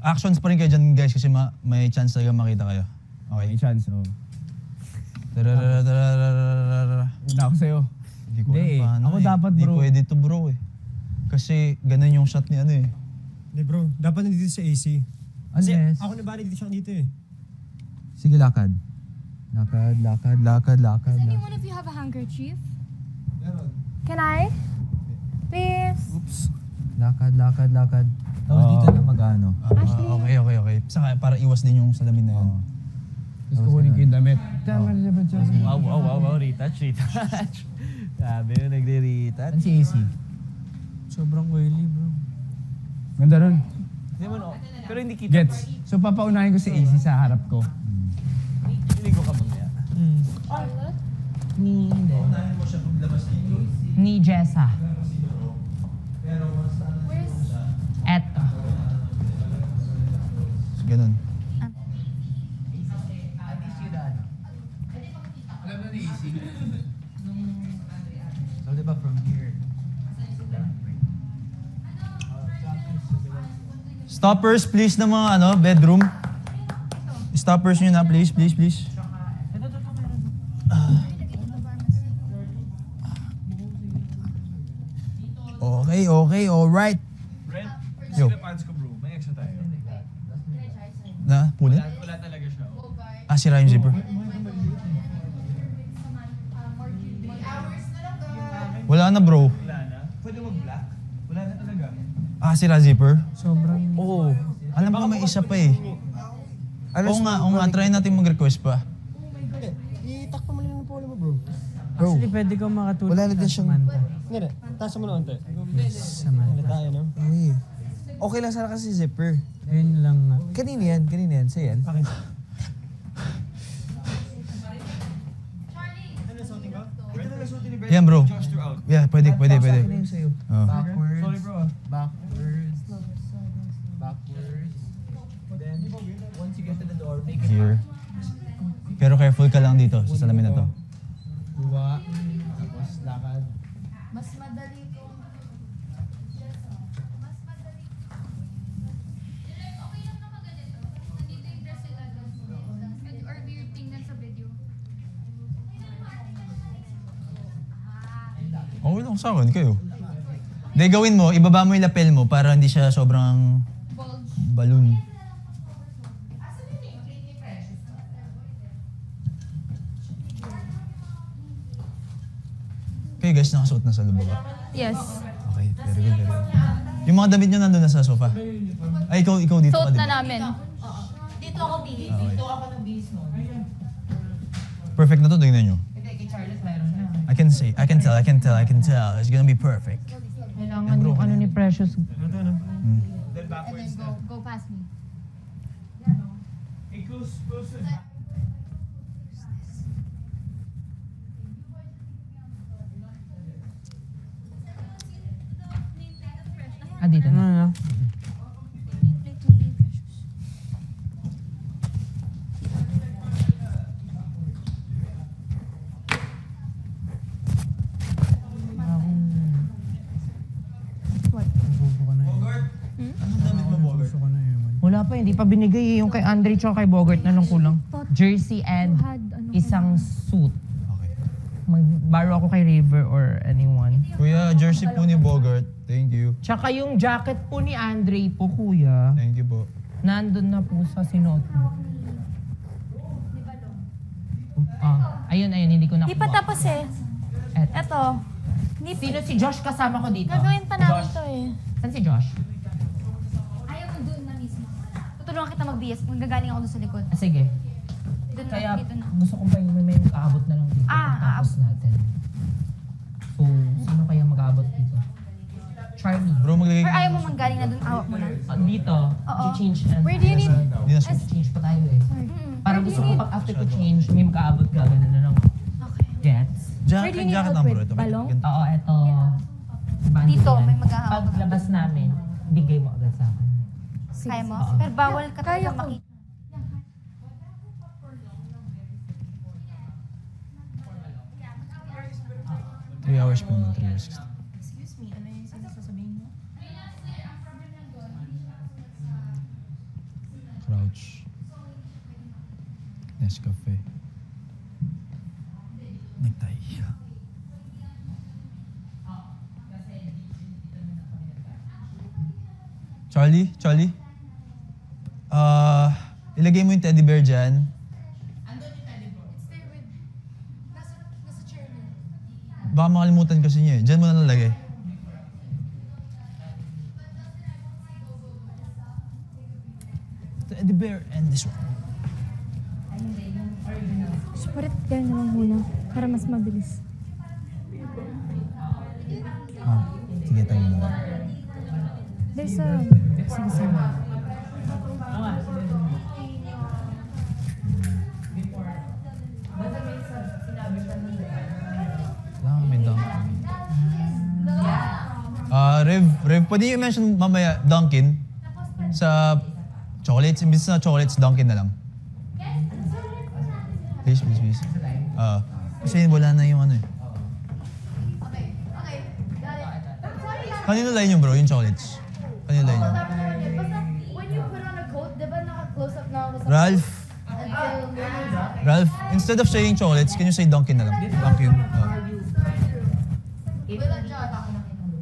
Actions pa rin kayo dyan, guys, kasi may chance talaga makita kayo. Okay? May chance, oh. Una ako sa'yo. Hindi ko Hindi, alam paano ako dapat, Hindi bro. pwede to, bro, eh. Kasi ganun yung shot ni ano eh. Hindi bro, dapat nandito sa AC. Kasi Unless, ako na bali dito siya dito eh. sige lakad. Lakad. Does anyone of you have a handkerchief? Can I? Please? Oops. Lakad. Tapos dito na mag-ano. Okay. Saka para iwas din yung salamin na yun. Tapos kukunin ko yung damit. Wow. Retouch. Sabi yun, nagre-retouch. Saan si AC? Sobrang oily bro. Ganda ron. Hindi mo no. Pero hindi kita. Gets. So papaunahin ko si AC sa harap ko. Hindi ko ka mamaya. Ni Jessa. Eto. Ganun. Alam na ni AC. So diba from here? Stoppers, please, ng mga bedroom. Stoppers nyo na, please. Okay, alright. Brent, Yo. sila pants ko bro. May extra tayo. Na, punit? Wala talaga siya. Sira yung zipper. Wala na, bro. Wala na. Pwede mag-black? Wala na talaga. Sira zipper? Sobrang... Oo. Alam ko may isa pa eh. Oo nga, try natin mag-request pa. Itakpa mo lang ng polo mo bro. Bro, Actually, pwede kang makatulog wala na din siyang... Hindi, taas mo na konti. Samantha. Tayo, no? Okay lang sana kasi zipper. Ayun lang nga. Kanina yan. Sa'yo yan. Bakit? Yan, bro. Just throughout. Yeah, pwede. Sa akin na yung sa'yo. Oh. Backwards. Sorry bro. Backwards. Then, once you get to the door, make it Here. Pero careful ka lang dito sa salamin na to. Kuha. Tapos lakad. Mas madali ko. Okay lang naman ganito. Nandito yung dress nila. Or do you tingnan sa video? Okay lang sa akin, kayo. Hindi, gawin mo, ibaba mo yung lapel mo para hindi siya sobrang balloon. Kayo guys, nakasuot na sa loob ba? Yes. Okay, very good. Yung mga damit nyo nandun na sa sofa. Ay, ikaw dito ka, Suot di na ba? namin. Dito ako bihis. Dito ako ng bihis mo. Perfect na to, tingnan nyo. Hindi, kay Charlotte meron na. I can tell. It's gonna be perfect. Kailangan yung ano ni Then And backwards then go past me. Hey, close Ah, dito na. Wala pa, hindi pa binigay eh. Yung kay Andre tsaka kay Bogart na lang kulang. Jersey and isang suit. Magbaro ako kay River or anyone. Kuya, jersey po ni Bogart. Thank you. Tsaka yung jacket po ni Andre po, kuya. Thank you po. Nandun na po sa sinuot mo. Ayun, hindi ko nakuha. Di pa tapos eh. Eto. Sino si Josh kasama ko dito? Gagawin pa namin to eh. Saan si Josh? Ayaw mo doon na mismo. Tutulungan kita mag-BS kung gagaling ako doon sa likod. Sige. Doon Kaya dito na. gusto kong pa may mag-aabot na lang dito. Tapos natin. So, sino kaya mag-aabot dito? Charlie. Bro, maglagay Or ayaw mo manggaling na doon, awak mo na. Dito. Oo. Change. Where do you need? Change pa tayo eh. Para gusto ko pag after ko change, may mag-aabot gagano na lang. Okay. Gets? Where do you need help with? Balong? Oo, eto. Dito, may mag-aabot. Paglabas namin, bigay mo agad sa akin. Kaya mo? Pero bawal ka talaga makita. 3 hours pa naman, 3 hours. Excuse me, ano yung sinasasabihin mo? Crouch. Nescafe. Necktie. Charlie? Ilagay mo yung teddy bear dyan. Baka makalimutan kasi niya eh. Diyan mo na nalagay. Teddy bear and this one. Suparit kaya na lang muna para mas mabilis. Sige, tayo na. There's a... Sige. May Dunkin. Rev, pwede yung mention mamaya Dunkin sa chocolates. Imbis na chocolates, Dunkin na lang. Please. Kasi wala na yung ano eh. Kanino line yung bro, yung chocolates? Kanino line yung? When you put on a coat, diba naka-close up na ako sa... Ralph, instead of saying chocolates, can you say Dunkin na lang? Dunkin.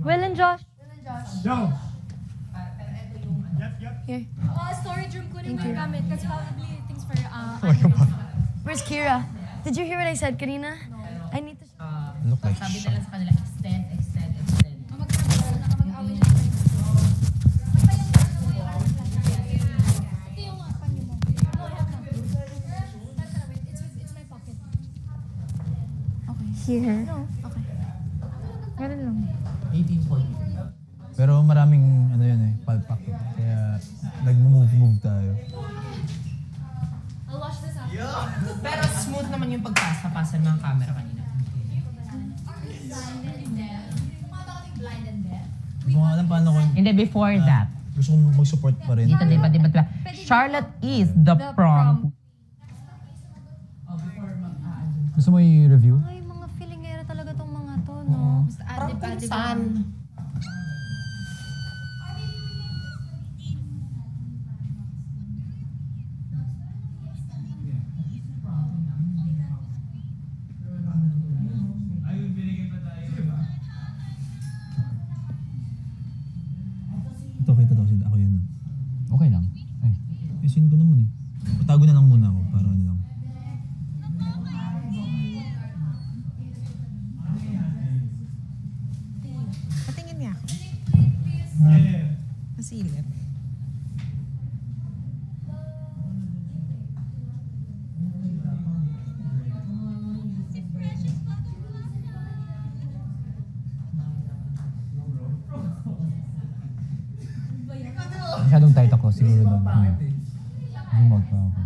Will and Josh. Yo! Here. Storage room ko rin Thank you. gamit kasi probably things for Where's Kira? Did you hear what I said, Karina? I need to... Look like Sabi na lang sa kanila, extend. Here. Okay. Ganun lang. 1840. Pero maraming ano yun eh, palpak. Kaya nag-move tayo. I'll wash this up. Pero smooth naman yung pagpasa ng camera kanina. Hindi ko alam paano ko. Hindi, before that. Gusto kong mag-support pa rin. Dito, diba? Charlotte is the prom. Gusto mo i-review? Ay, mga feelingera talaga tong mga to, no? Basta adib-adib. Saan? Ito, ako yun. Okay lang. Ay. Sin ko naman eh. Patago na lang muna ako para ano lang. Patingin niya ako. Masilip. Masyadong tight ako siguro doon. Zoom out pa ako.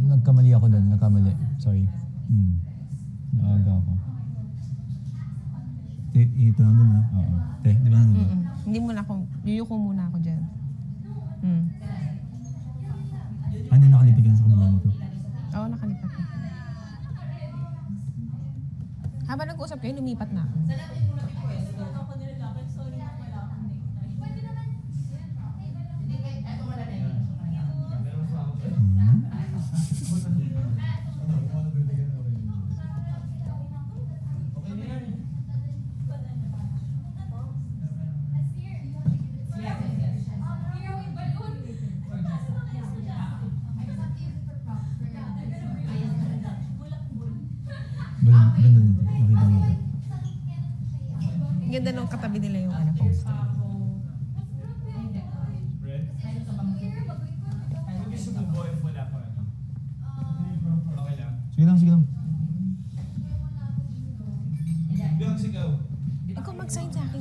Nagkamali ako doon. Sorry. Naaga ako. Ito lang doon ha? Oo. Di ba nandun? Hindi muna ako, yuyuko muna ako dyan. Hindi nakalipat ka na sa kabila nito. Oo, nakalipat na. Habang nag-uusap kayo, lumipat na ako. Banda nito. Nakita mo ito. Ganda nung katabi nila yung ano, poster. Sige lang. Ikaw mag-sign sa akin,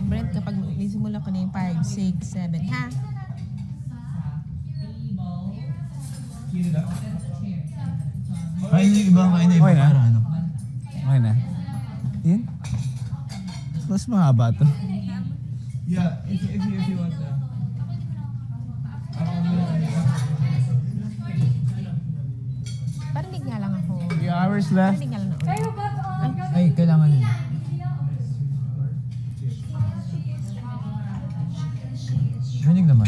Brent, kapag nisimula ko na yung 5, 6, 7, ha? Kain na yung iba. Para ano? Okay na. Yan? Mas mahaba to. Yeah, if you want that. Parinig nga lang ako. 3 hours left. Parinig nga lang ako. Ay, kailangan yun. Rinig naman.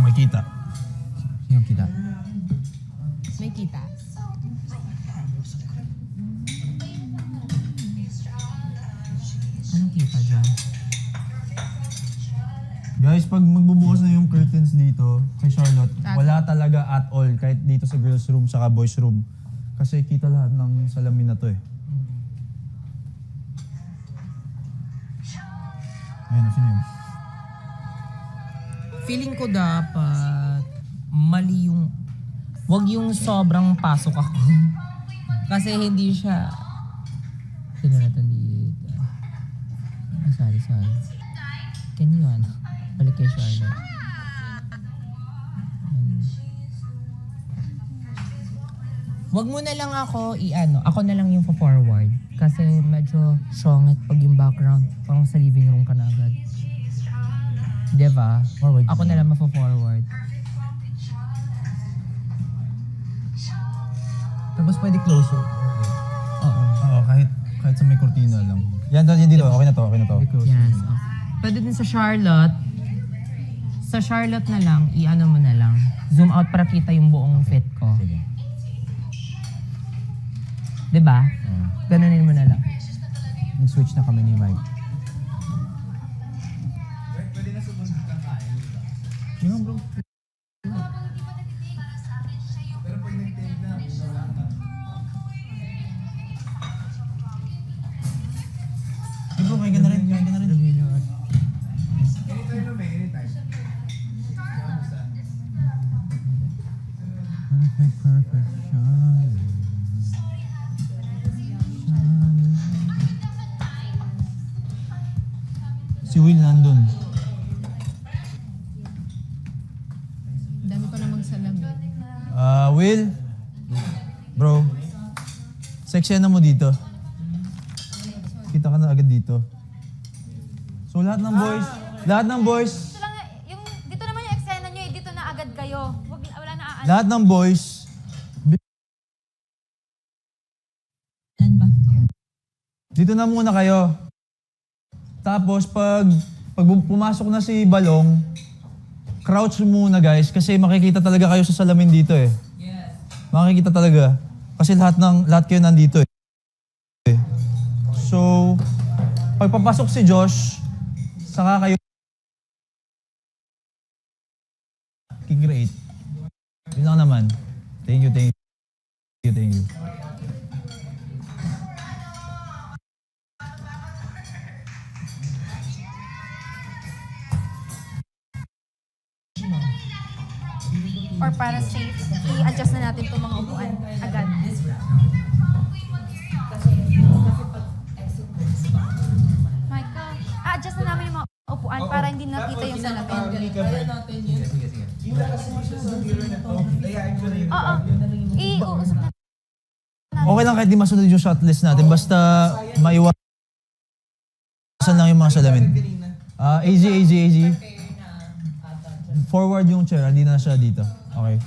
May kita. Sinong kita? May kita. Anong kita dyan? Guys, pag magbubukas na yung curtains dito kay Charlotte, wala talaga at all kahit dito sa girls room saka boys room. Kasi kita lahat ng salamin na to eh. Ayun, sino yun? Feeling ko dapat mali yung, wag yung sobrang pasok ako. Kasi hindi siya, sino natin dito? Sorry. Can you balik kay Charlotte? Wag mo na lang ako ako na lang yung forward. Kasi medyo syonget pag yung background. Parang sa living room ka na agad. Diba? Forward. Ako na lang mafo-forward. Tapos pwede closer. Oo, kahit sa may kortina lang. Yan dito. Okay na to. Yes. Okay. Pwede din sa Charlotte. Sa Charlotte na lang, mo na lang. Zoom out para kita yung buong fit ko. Sige. Diba? Ganunin mo na lang. Nag-switch na kami ni Mike. Pwede na sumunod ka tayo. Yun bro. Pero pag nag-take na, wala ka. Hey bro, kain ka na rin. Anytime na may, anytime. Perfect. Si Will nandun. Dami pa namang salamin. Will? Bro, section na mo dito. Kita ka na agad dito. So lahat ng boys, Ito lang, dito naman yung eksena nyo, dito na agad kayo. Wala na lahat ng boys, dito na muna kayo. Tapos pag pumasok na si Balong, crouch muna guys kasi makikita talaga kayo sa salamin dito eh. Yes. Makikita talaga kasi lahat kayo nandito eh. So pag papasok si Josh, saka kayo kikreate. Yun lang naman. Thank you. or para safe, i-adjust na natin itong mga upuan agad. Michael, adjust na namin yung mga upuan para para hindi nakita yung salamin. Sige. Kita kasi siya sa mirror na to. Layain ko na yun. Oo. I-uusap na. Okay lang kahit di masunod yung shot list natin. Basta maiwasan lang yung mga salamin. AZ. Forward yung chair, hindi na siya dito. Okay.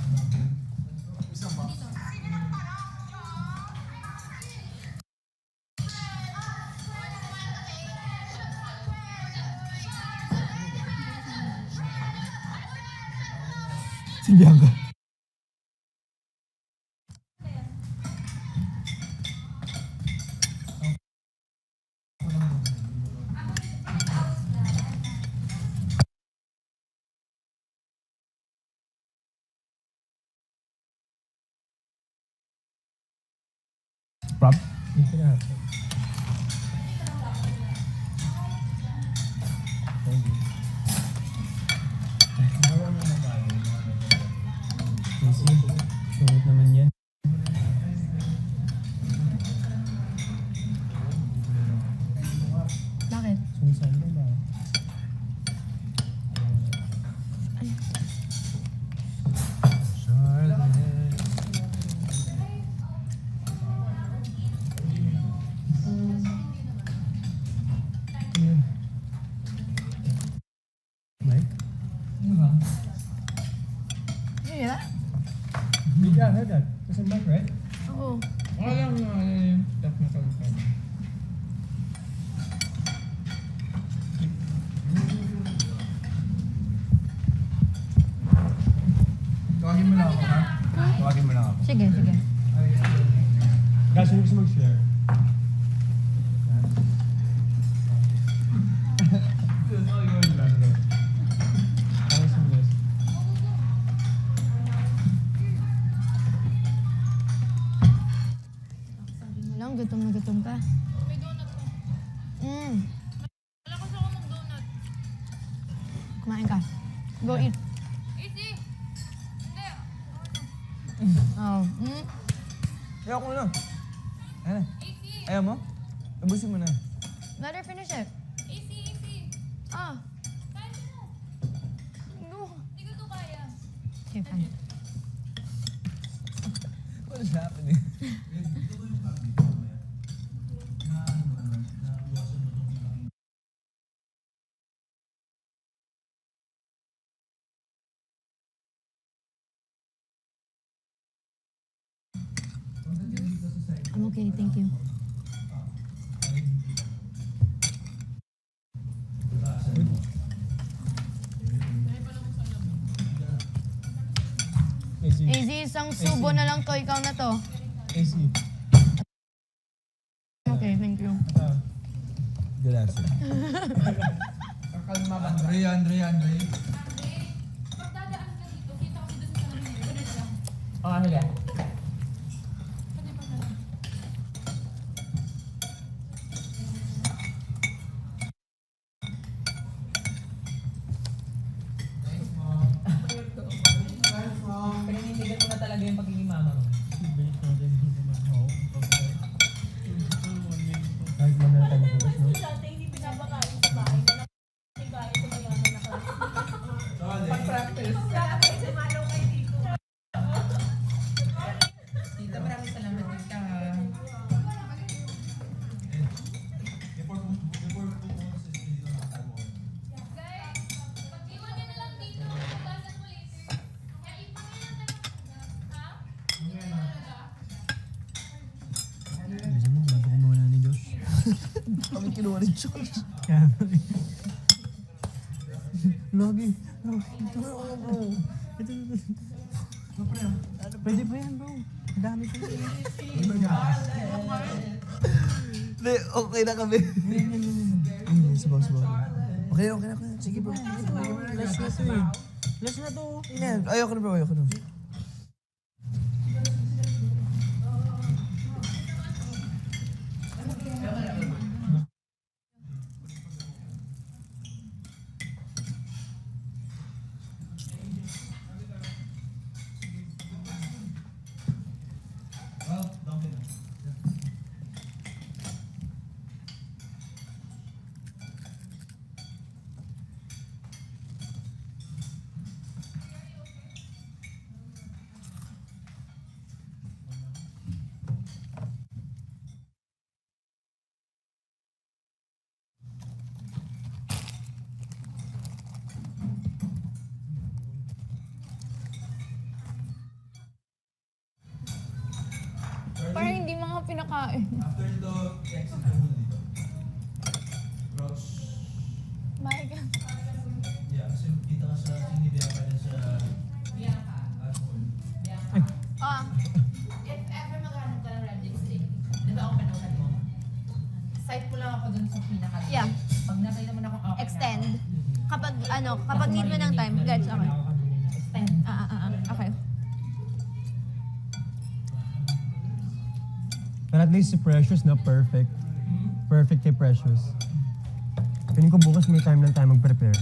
Si Bianca. Prop? Easy. Sungit naman yan. Bakit? Sungsan ka ba? Mike? Yeah. Yeah, I heard that. That's a mic, right? Oo. Technical term. Tawagin mo lang ako, ha? Tawagin mo lang ako. Sige. Guys, sino gusto mag-share? Lang, gutom na gutom ka. May donut ko. Malakas ako mag-donut. Kumain ka. Go eat. Easy. Hindi. Oh. Ayaw ko na. Ayan na. Ayaw mo? Ubusin mo na. Let her finish it. Easy. Ah. Kaya mo. No. Hindi ko to kaya. Okay, fine. What is happening? I'm okay, thank you. AZ, isang subo na lang to. Ikaw na to. AC. Okay, thank you. Good answer. Andre. Pagdadaan ka dito, kita ko dito sa salamin. Ganun lang. Okay, sige. Pininigan mo na talaga yung pagiging mama mo. Kahit maganda tayo mabukas, no? Pag-practice. Tita, maraming salamat tita. Pag-iwan niya na lang dito. Pagbasan mo later. Kaya ipangin na lang. Ha? Hindi mo talaga. Bisa mo, bago ko mawala ni Josh. Kami kinuha ni Josh. Kaya, Lagi. pwede pa yan, bro. Ang dami ko. Hindi, okay na kami. Sabaw. Okay na. Sige bro. Last na to eh. Last na to. Ayoko na bro, ayoko na. pinakain. After nito, exit ka muna dito. Crouch. My God. Yeah, kasi kita ka sa sinidea ka na sa... If ever maghanap ka ng red lipstick, di ba open mo? Site ko lang ako dun sa pinaka. Yeah. Pag nakita mo na kung okay Extend. Kapag need mo ng time, guys, okay. Extend. Okay. Pero at least si Precious na perfect. Perfect kay Precious. Feeling ko bukas may time lang tayo mag-prepare.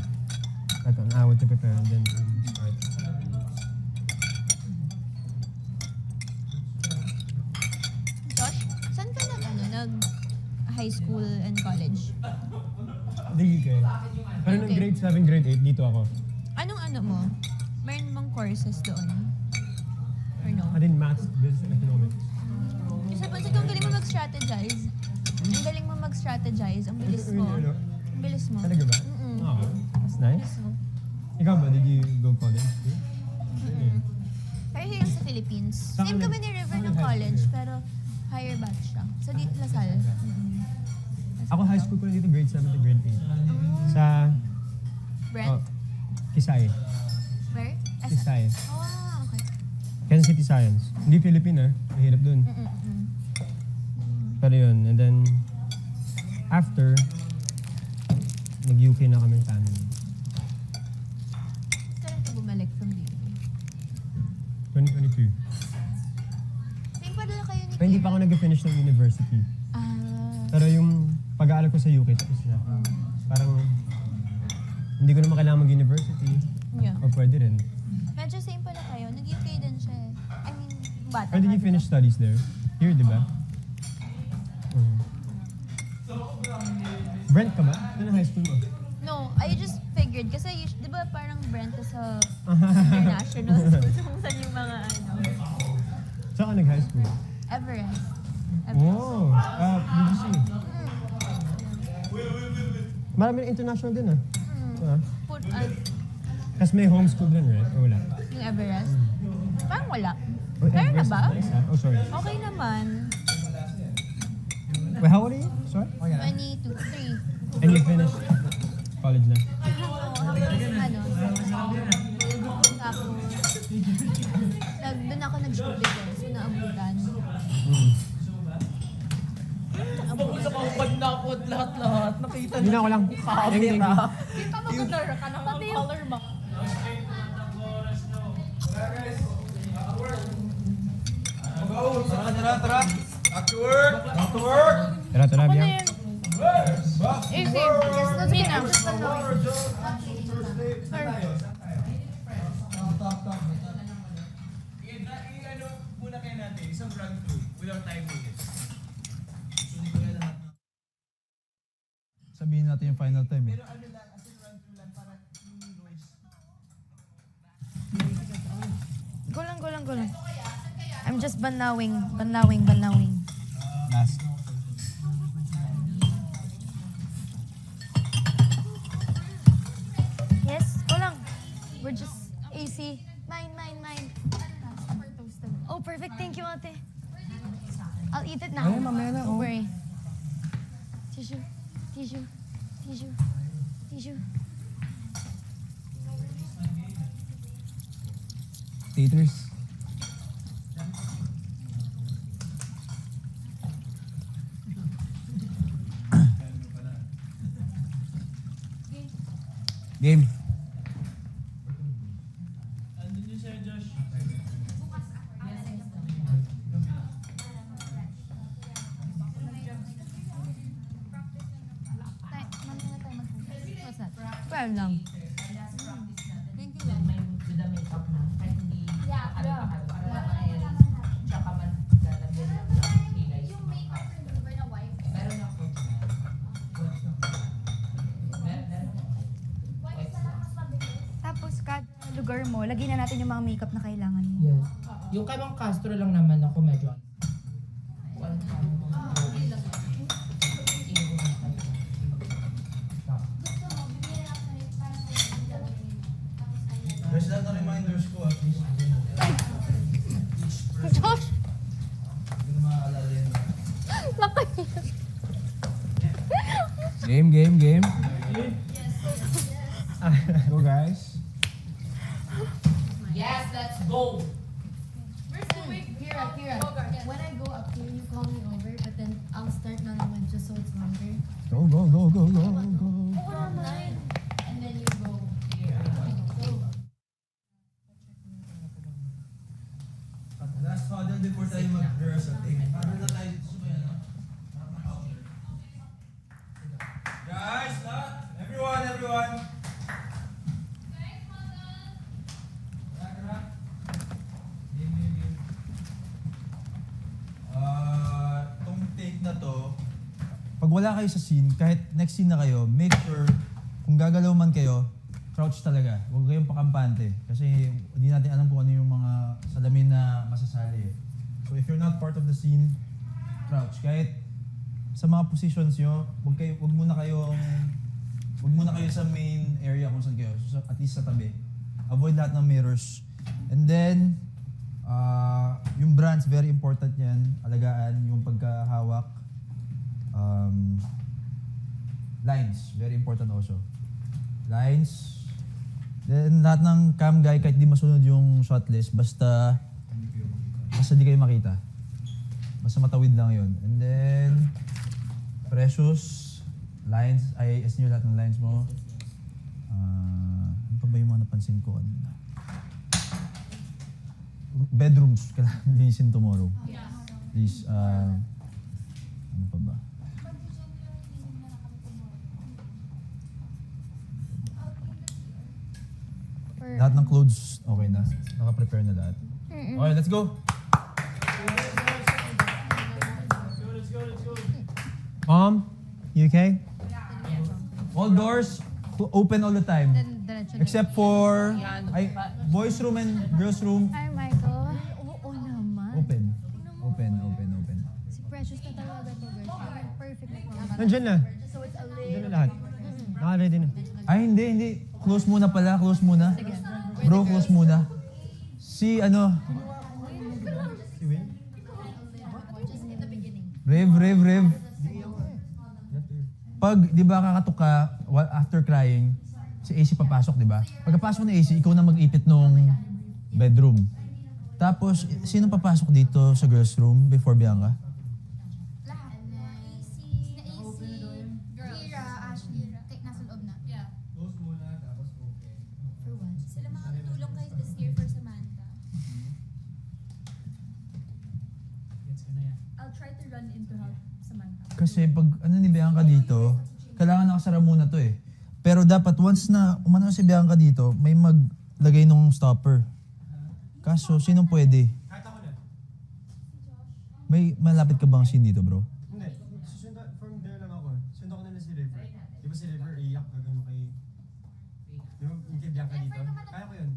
Like an hour to prepare and then start. Josh, saan ka nag-high school and college? Hindi kayo. Pero nung grade 7, grade 8, dito ako. Anong mo? Meron mong courses doon? Or no? I did maths, business, and economics. Kasi pansin ko, ang galing mo mag-strategize. Ang galing mo mag-strategize. Ang bilis mo. Ang bilis mo. Talaga ba? Oh, that's nice. Ikaw ba, did you go college too? Pero here sa Philippines. Same kami ni River ng college, pero higher batch siya. Sa Lasal. Ako high school ko na dito, grade 7 to grade 8. Sa... Brent? Kisay. Where? Kisay. Okay. Kansas City Science. Hindi Philippine mahirap dun. Pero yun, and then... After, nag-UK na kami family. Kailan ka bumalik from UK? 2022. Same padala kayo ni Pero hindi pa ako nag-finish ng university. Pero yung pag-aaral ko sa UK, tapos na. Parang hindi ko naman kailangan mag-university. Yeah. O pwede rin. Medyo same pala kayo. Nag-UK din siya eh. I mean, bata. Or did you finish studies there? Here, di ba? Brent ka ba? Ano high school mo? No, I just figured. Kasi, di ba parang Brent sa international school. Kung saan yung mga Saan ka nag-high school? Everest. Oh, UGC. Marami international din Kasi may homeschool din, right? O wala? Yung Everest? Parang wala. Oh, Meron na Everest ba? is nice, Oh, sorry. Okay naman. Wait, how old are you? Sorry? 22, 3. And you finished college na? Tapos, doon ako nag-showbiz eh. So, naabutan. Nakapag na ako at lahat-lahat. Nakita Hindi na ako lang. Camera. Kita mo ka na pati yung color mo. Tara. Back to work. Tara, Biang. Easy. Sige na. I-ano muna kayo natin, isang run through without time limit. Sabihin natin yung final time. Pero ano lang, as in run through lang para yung noise. Go lang. I'm just banawing. Last. Yes, go lang. We're just AC. Mine. Super toasted. Oh, perfect. Thank you, ate. I'll eat it now. Ay, mamaya na, Don't oh. worry. Tissue. Taters. Game. Andun yun sa'yo, Josh. What's that? 12 lang. Thank you lang. With the makeup na. Kahit hindi tsaka man lalagyan ng hilay. Yung makeup remover na wipe. Meron ako. Tapos, kada lugar mo, lagyan na natin yung mga makeup na kailangan mo. Yes. Yung kay Mang Castro lang naman ako medyo. There's lahat ng reminders ko at least. Josh! Hindi na maaalala yan. Game. Go, guys. Yes, let's go. Kira, when I go up here, you call me over, but then I'll start na naman just so it's longer. Go. And then you go. Last huddle before tayo mag-rehearsal. Huddle na tayo dito sa may ano. Guys, everyone. Itong take na to, pag wala kayo sa scene, kahit next scene na kayo, make sure kung gagalaw man kayo, crouch talaga. Huwag kayong pakampante. Kasi hindi natin alam kung ano yung mga salamin na masasali. So if you're not part of the scene, crouch. Kahit sa mga positions nyo, wag muna kayo sa main area kung saan kayo. So, at least sa tabi. Avoid lahat ng mirrors. And then, yung brands, very important yan. Alagaan yung pagkahawak. Lines, very important also. Lines. Then lahat ng cam guy, kahit di masunod yung shot list, basta di kayo makita. Basta matawid lang yun. And then, Precious, lines, IAS nyo lahat ng lines mo. Ano pa ba yung mga napansin ko? Bedrooms, kailangan linisin tomorrow. Please, ano pa ba? Lahat ng clothes, okay na. Naka-prepare na lahat. Okay, let's go! You okay? All doors open all the time. Except for boys room and girls room. Hi, Michael. Oo naman. Open. Si Precious na talaga to, girl. Perfect na. Nandiyan na. So it's a Nandiyan na lahat. Naka-ready na. Ay, hindi. Close muna pala, close muna. Bro, close muna. Si ano? Rev. Pag, di ba, kakatok ka after crying, si AC papasok, di ba? Pagkapasok ni AC, ikaw na mag-ipit nung bedroom. Tapos, sino papasok dito sa girls' room before Bianca? Kasi pag ano ni Bianca dito, kailangan nakasara muna to eh. Pero dapat once na umano si Bianca dito, may maglagay nung stopper. Kaso, sinong pwede? May malapit ka bang scene dito, bro? Hindi. From there lang ako. Sundo ko nila si River. Di ba si River iyak ka gano'n kay... Di ba yung kay Bianca dito? Kaya ko yun.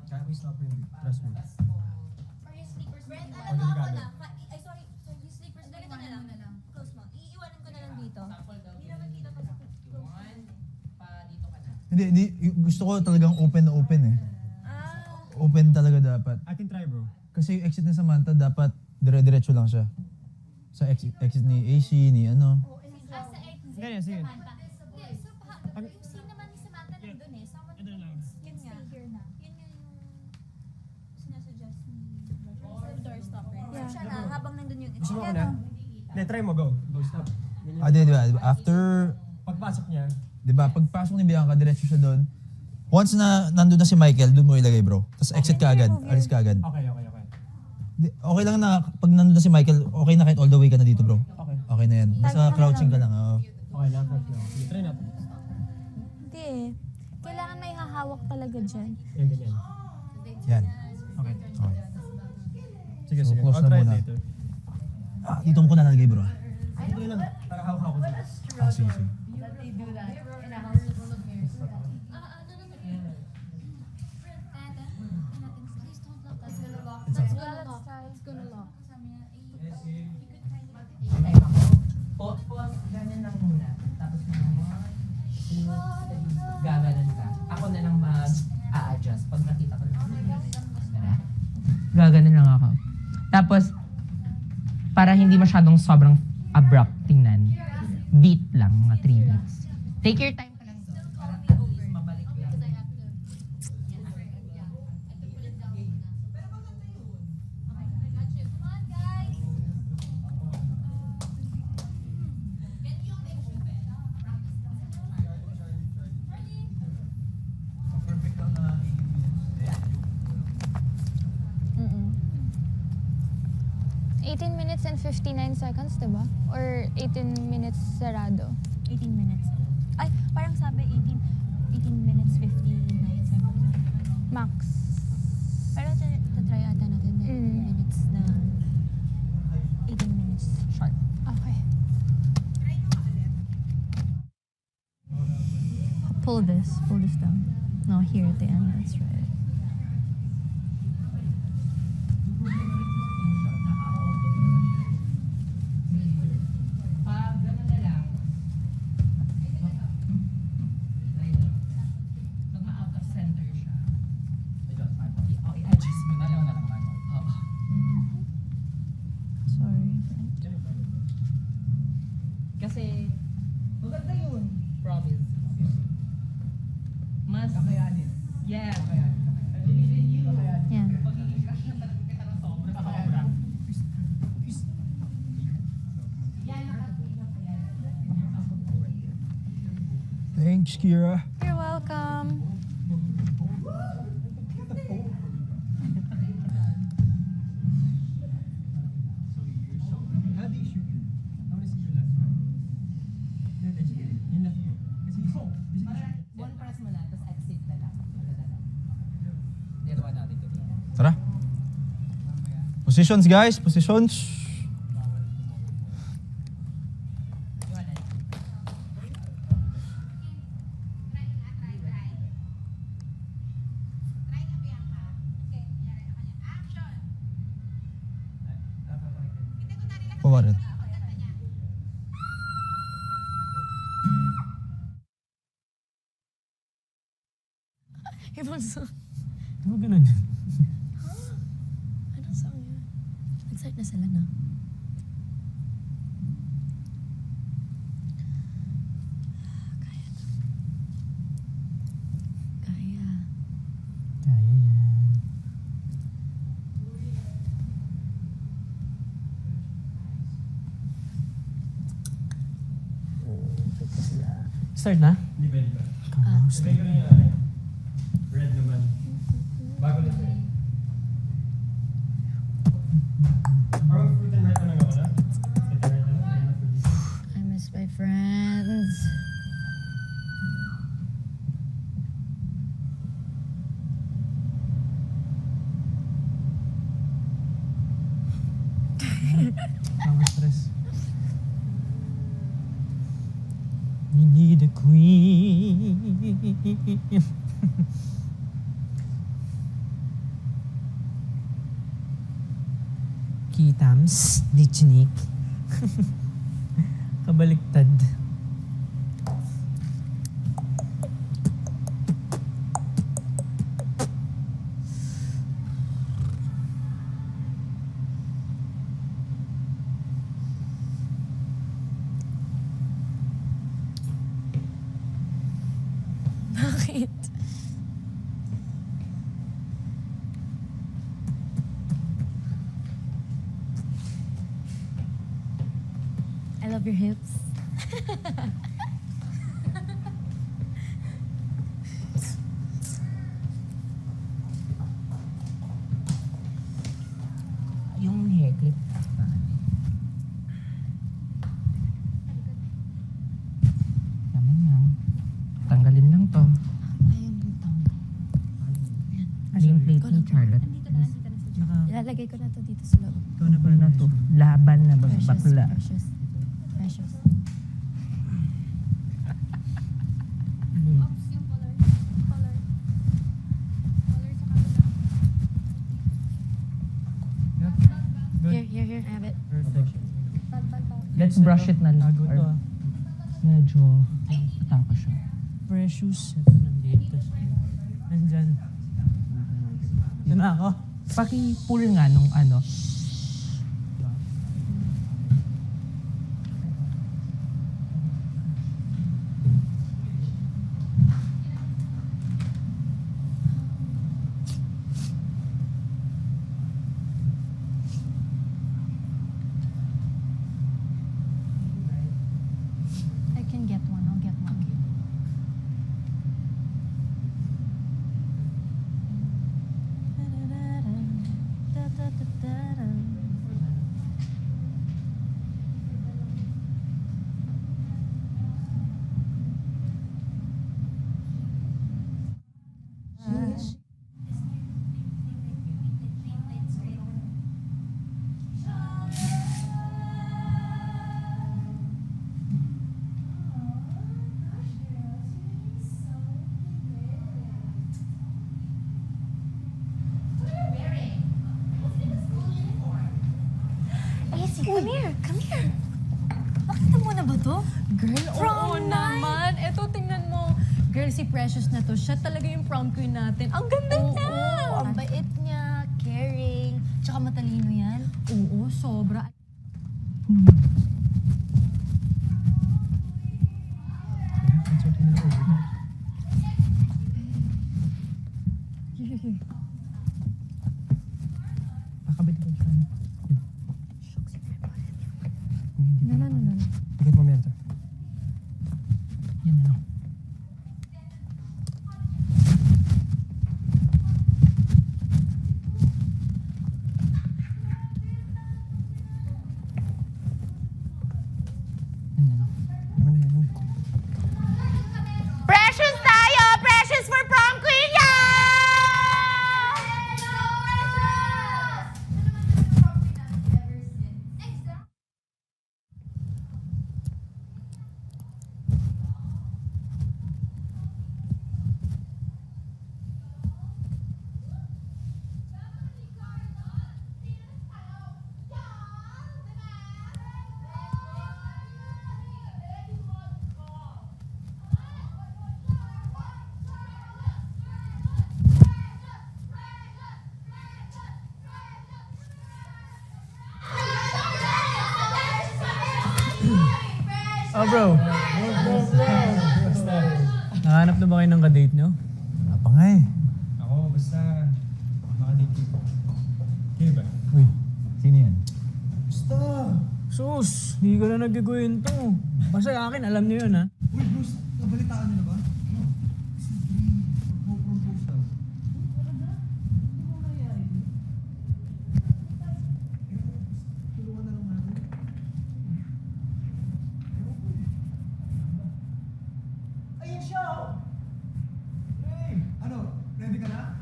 Kaya ko yung stopper yun. Trust me. Ano ako na? Ay, sorry. Yung sleepers, ganito na lang. Close mo. Iiwanan ko na lang dito. Hindi naman dito kasi Hindi. Gusto ko talagang open na open eh. Open talaga dapat. I can try, bro. Kasi yung exit ni Samantha, dapat dire-diretso lang siya. Sa exit ni AC, ni ano. Sige, sige. Yung scene naman ni Samantha nandun eh. Someone can stay here na. Yun nga yung sinasuggest ni door stopper. So siya na, habang nandun yun. Gusto mo ko na? Hindi, try mo. Go. Go, stop. Di ba? After... Pagpasok niya. Di ba? Pagpasok ni Bianca, diretso siya doon. Once na nandun na si Michael, doon mo ilagay, bro. Tapos exit ka agad. Alis ka agad. Okay. Okay lang na pag nandun na si Michael, okay na kahit all the way ka na dito, bro. Okay na yan. Basta crouching ka lang. Okay lang, crouching ako. Sige, try natin. Hindi eh. Kailangan may hahawak talaga dyan. Yan, ganyan. Yan. Okay. Sige. Sige. Close I'll na try it muna. later. Dito mo ko nalagay, bro. Ito lang. Para hawak ako dito. Sige. It's gonna lock. Pause, ganyan lang muna. Tapos gaganan ka. Ako na lang mag-a-adjust pag nakita ko. Gaganan lang ako. Tapos, para hindi masyadong sobrang abrupt tingnan. Beat lang, mga 3 beats. Take your time ka lang doon. Para at least mabalik lang. Mm-mm. 18 minutes and 59 seconds, diba? Or 18 minutes sarado? 18 minutes. Ay, parang sabi 18 minutes 59 seconds. Max. Pero try ata natin na 18 minutes na 18 minutes sharp. Okay. Pull this down. No, here at the end, that's right. Out of center siya. I-adjust mo na lang naman. Sorry. Kasi, maganda yun. Promise. Mas... Kakayanin. Yeah. I believe in you. Yeah. Magiging kasya talaga kita na sobra. Thanks, Kira. You're welcome. One press mo na, tapos exit na lang. Dalawa natin ito. Tara. Positions, guys. Positions. Forward. Ibang song. Ano ganun yun? Anong song yun? Nag-start na sila na. Kaya to. Kaya. Kaya yan. Start na? Di ba? Start. Red naman. Bago na siya. Parang fruit and red na lang ako na. Fruit and red na lang. I miss my friends. Tama stress. We need a queen. Kitams, Dichinik. Kabaliktad. Bakit? I love your hips. Yung hair clip. Naman lang. Tanggalin lang to. Ayun, tanggal. Ano yung plate ni Charlotte? Ilalagay ko na to dito sa loob. Ito na ba na to? Laban na ba? Precious, Bakla. precious. Precious. Here, I have it. Let's brush it na lang. Bago to, ah. Medyo patapa siya. Precious. Ito nandito. Nandyan. Ito na ako. Paki-pull nga nung ano. to? Girl, oo Prom naman. Eto, tingnan mo. Girl, si Precious na to. Siya talaga yung prom queen natin. Ang ganda niya! Oo, ang bait niya, caring, tsaka matalino yan. Oo, sobra. Kakabit ko siya. No. Ticket mo meron to. Yan na lang. Precious tayo! Precious for prom queen! Oh, bro. Nahanap na ba kayo ng ka-date nyo? Wala pa nga eh. Ako, basta makadate ko. Kayo ba? Uy, sino yan? Basta! Sus, hindi ko na nagkikwento. Basta akin, alam niyo yun, ha? Uy, Bruce, nabalitaan niyo na ba? Si Dre, mag-propose daw. Tulungan na lang natin. Ayun siya, oh! Hey! Ano, ready ka na?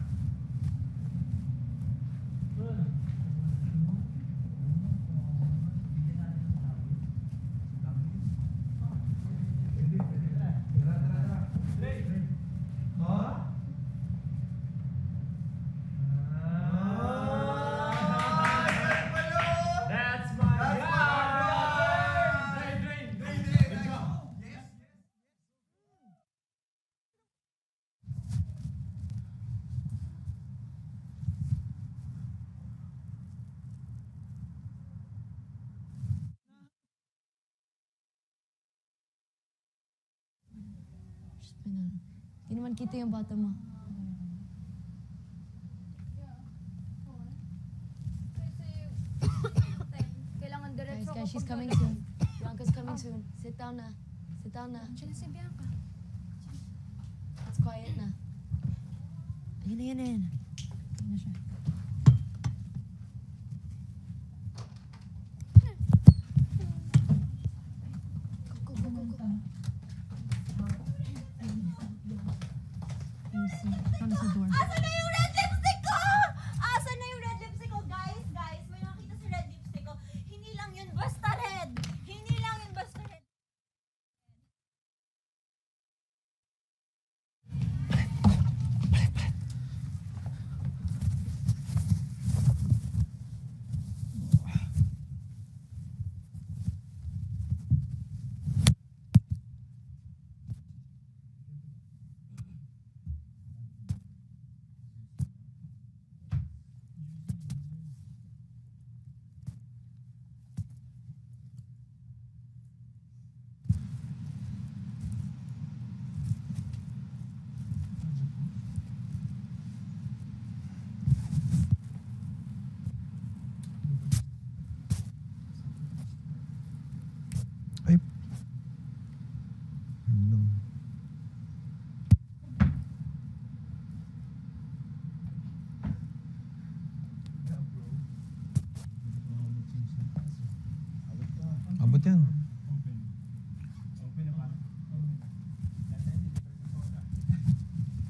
Hindi naman kita yung bata mo. Kailangan diretso Guys, she's coming soon. Bianca's coming soon. Sit down na. Sit down na. Diyan na si Bianca. It's quiet na. Ayun na. Ayun na siya. Sana sa door. Asan na yung red lipstick ko? Asan na yung red lipstick ko? Guys, may nakita si red lipstick ko. Hindi lang yun basta red. Hindi lang yun basta red. Abot yan.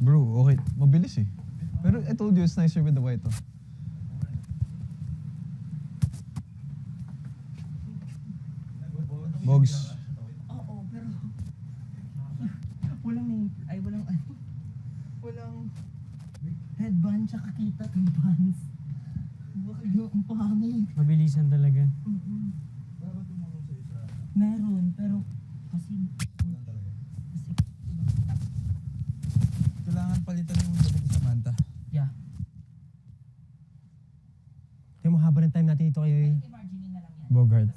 Bro, okay. Mabilis eh. Pero I told you it's nicer with the white oh. Bogs. Oo, pero walang headband tsaka kita ng pants. Bakit yung pangit? Mabilisan talaga. Meron, pero Kulang talaga. Kailangan palitan yung damit ni Samantha. Yeah. Tayo mo, haba ng time natin dito kay Bogart.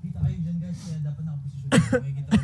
Kita kayo dyan guys, kaya dapat nakaposisyon. Makikita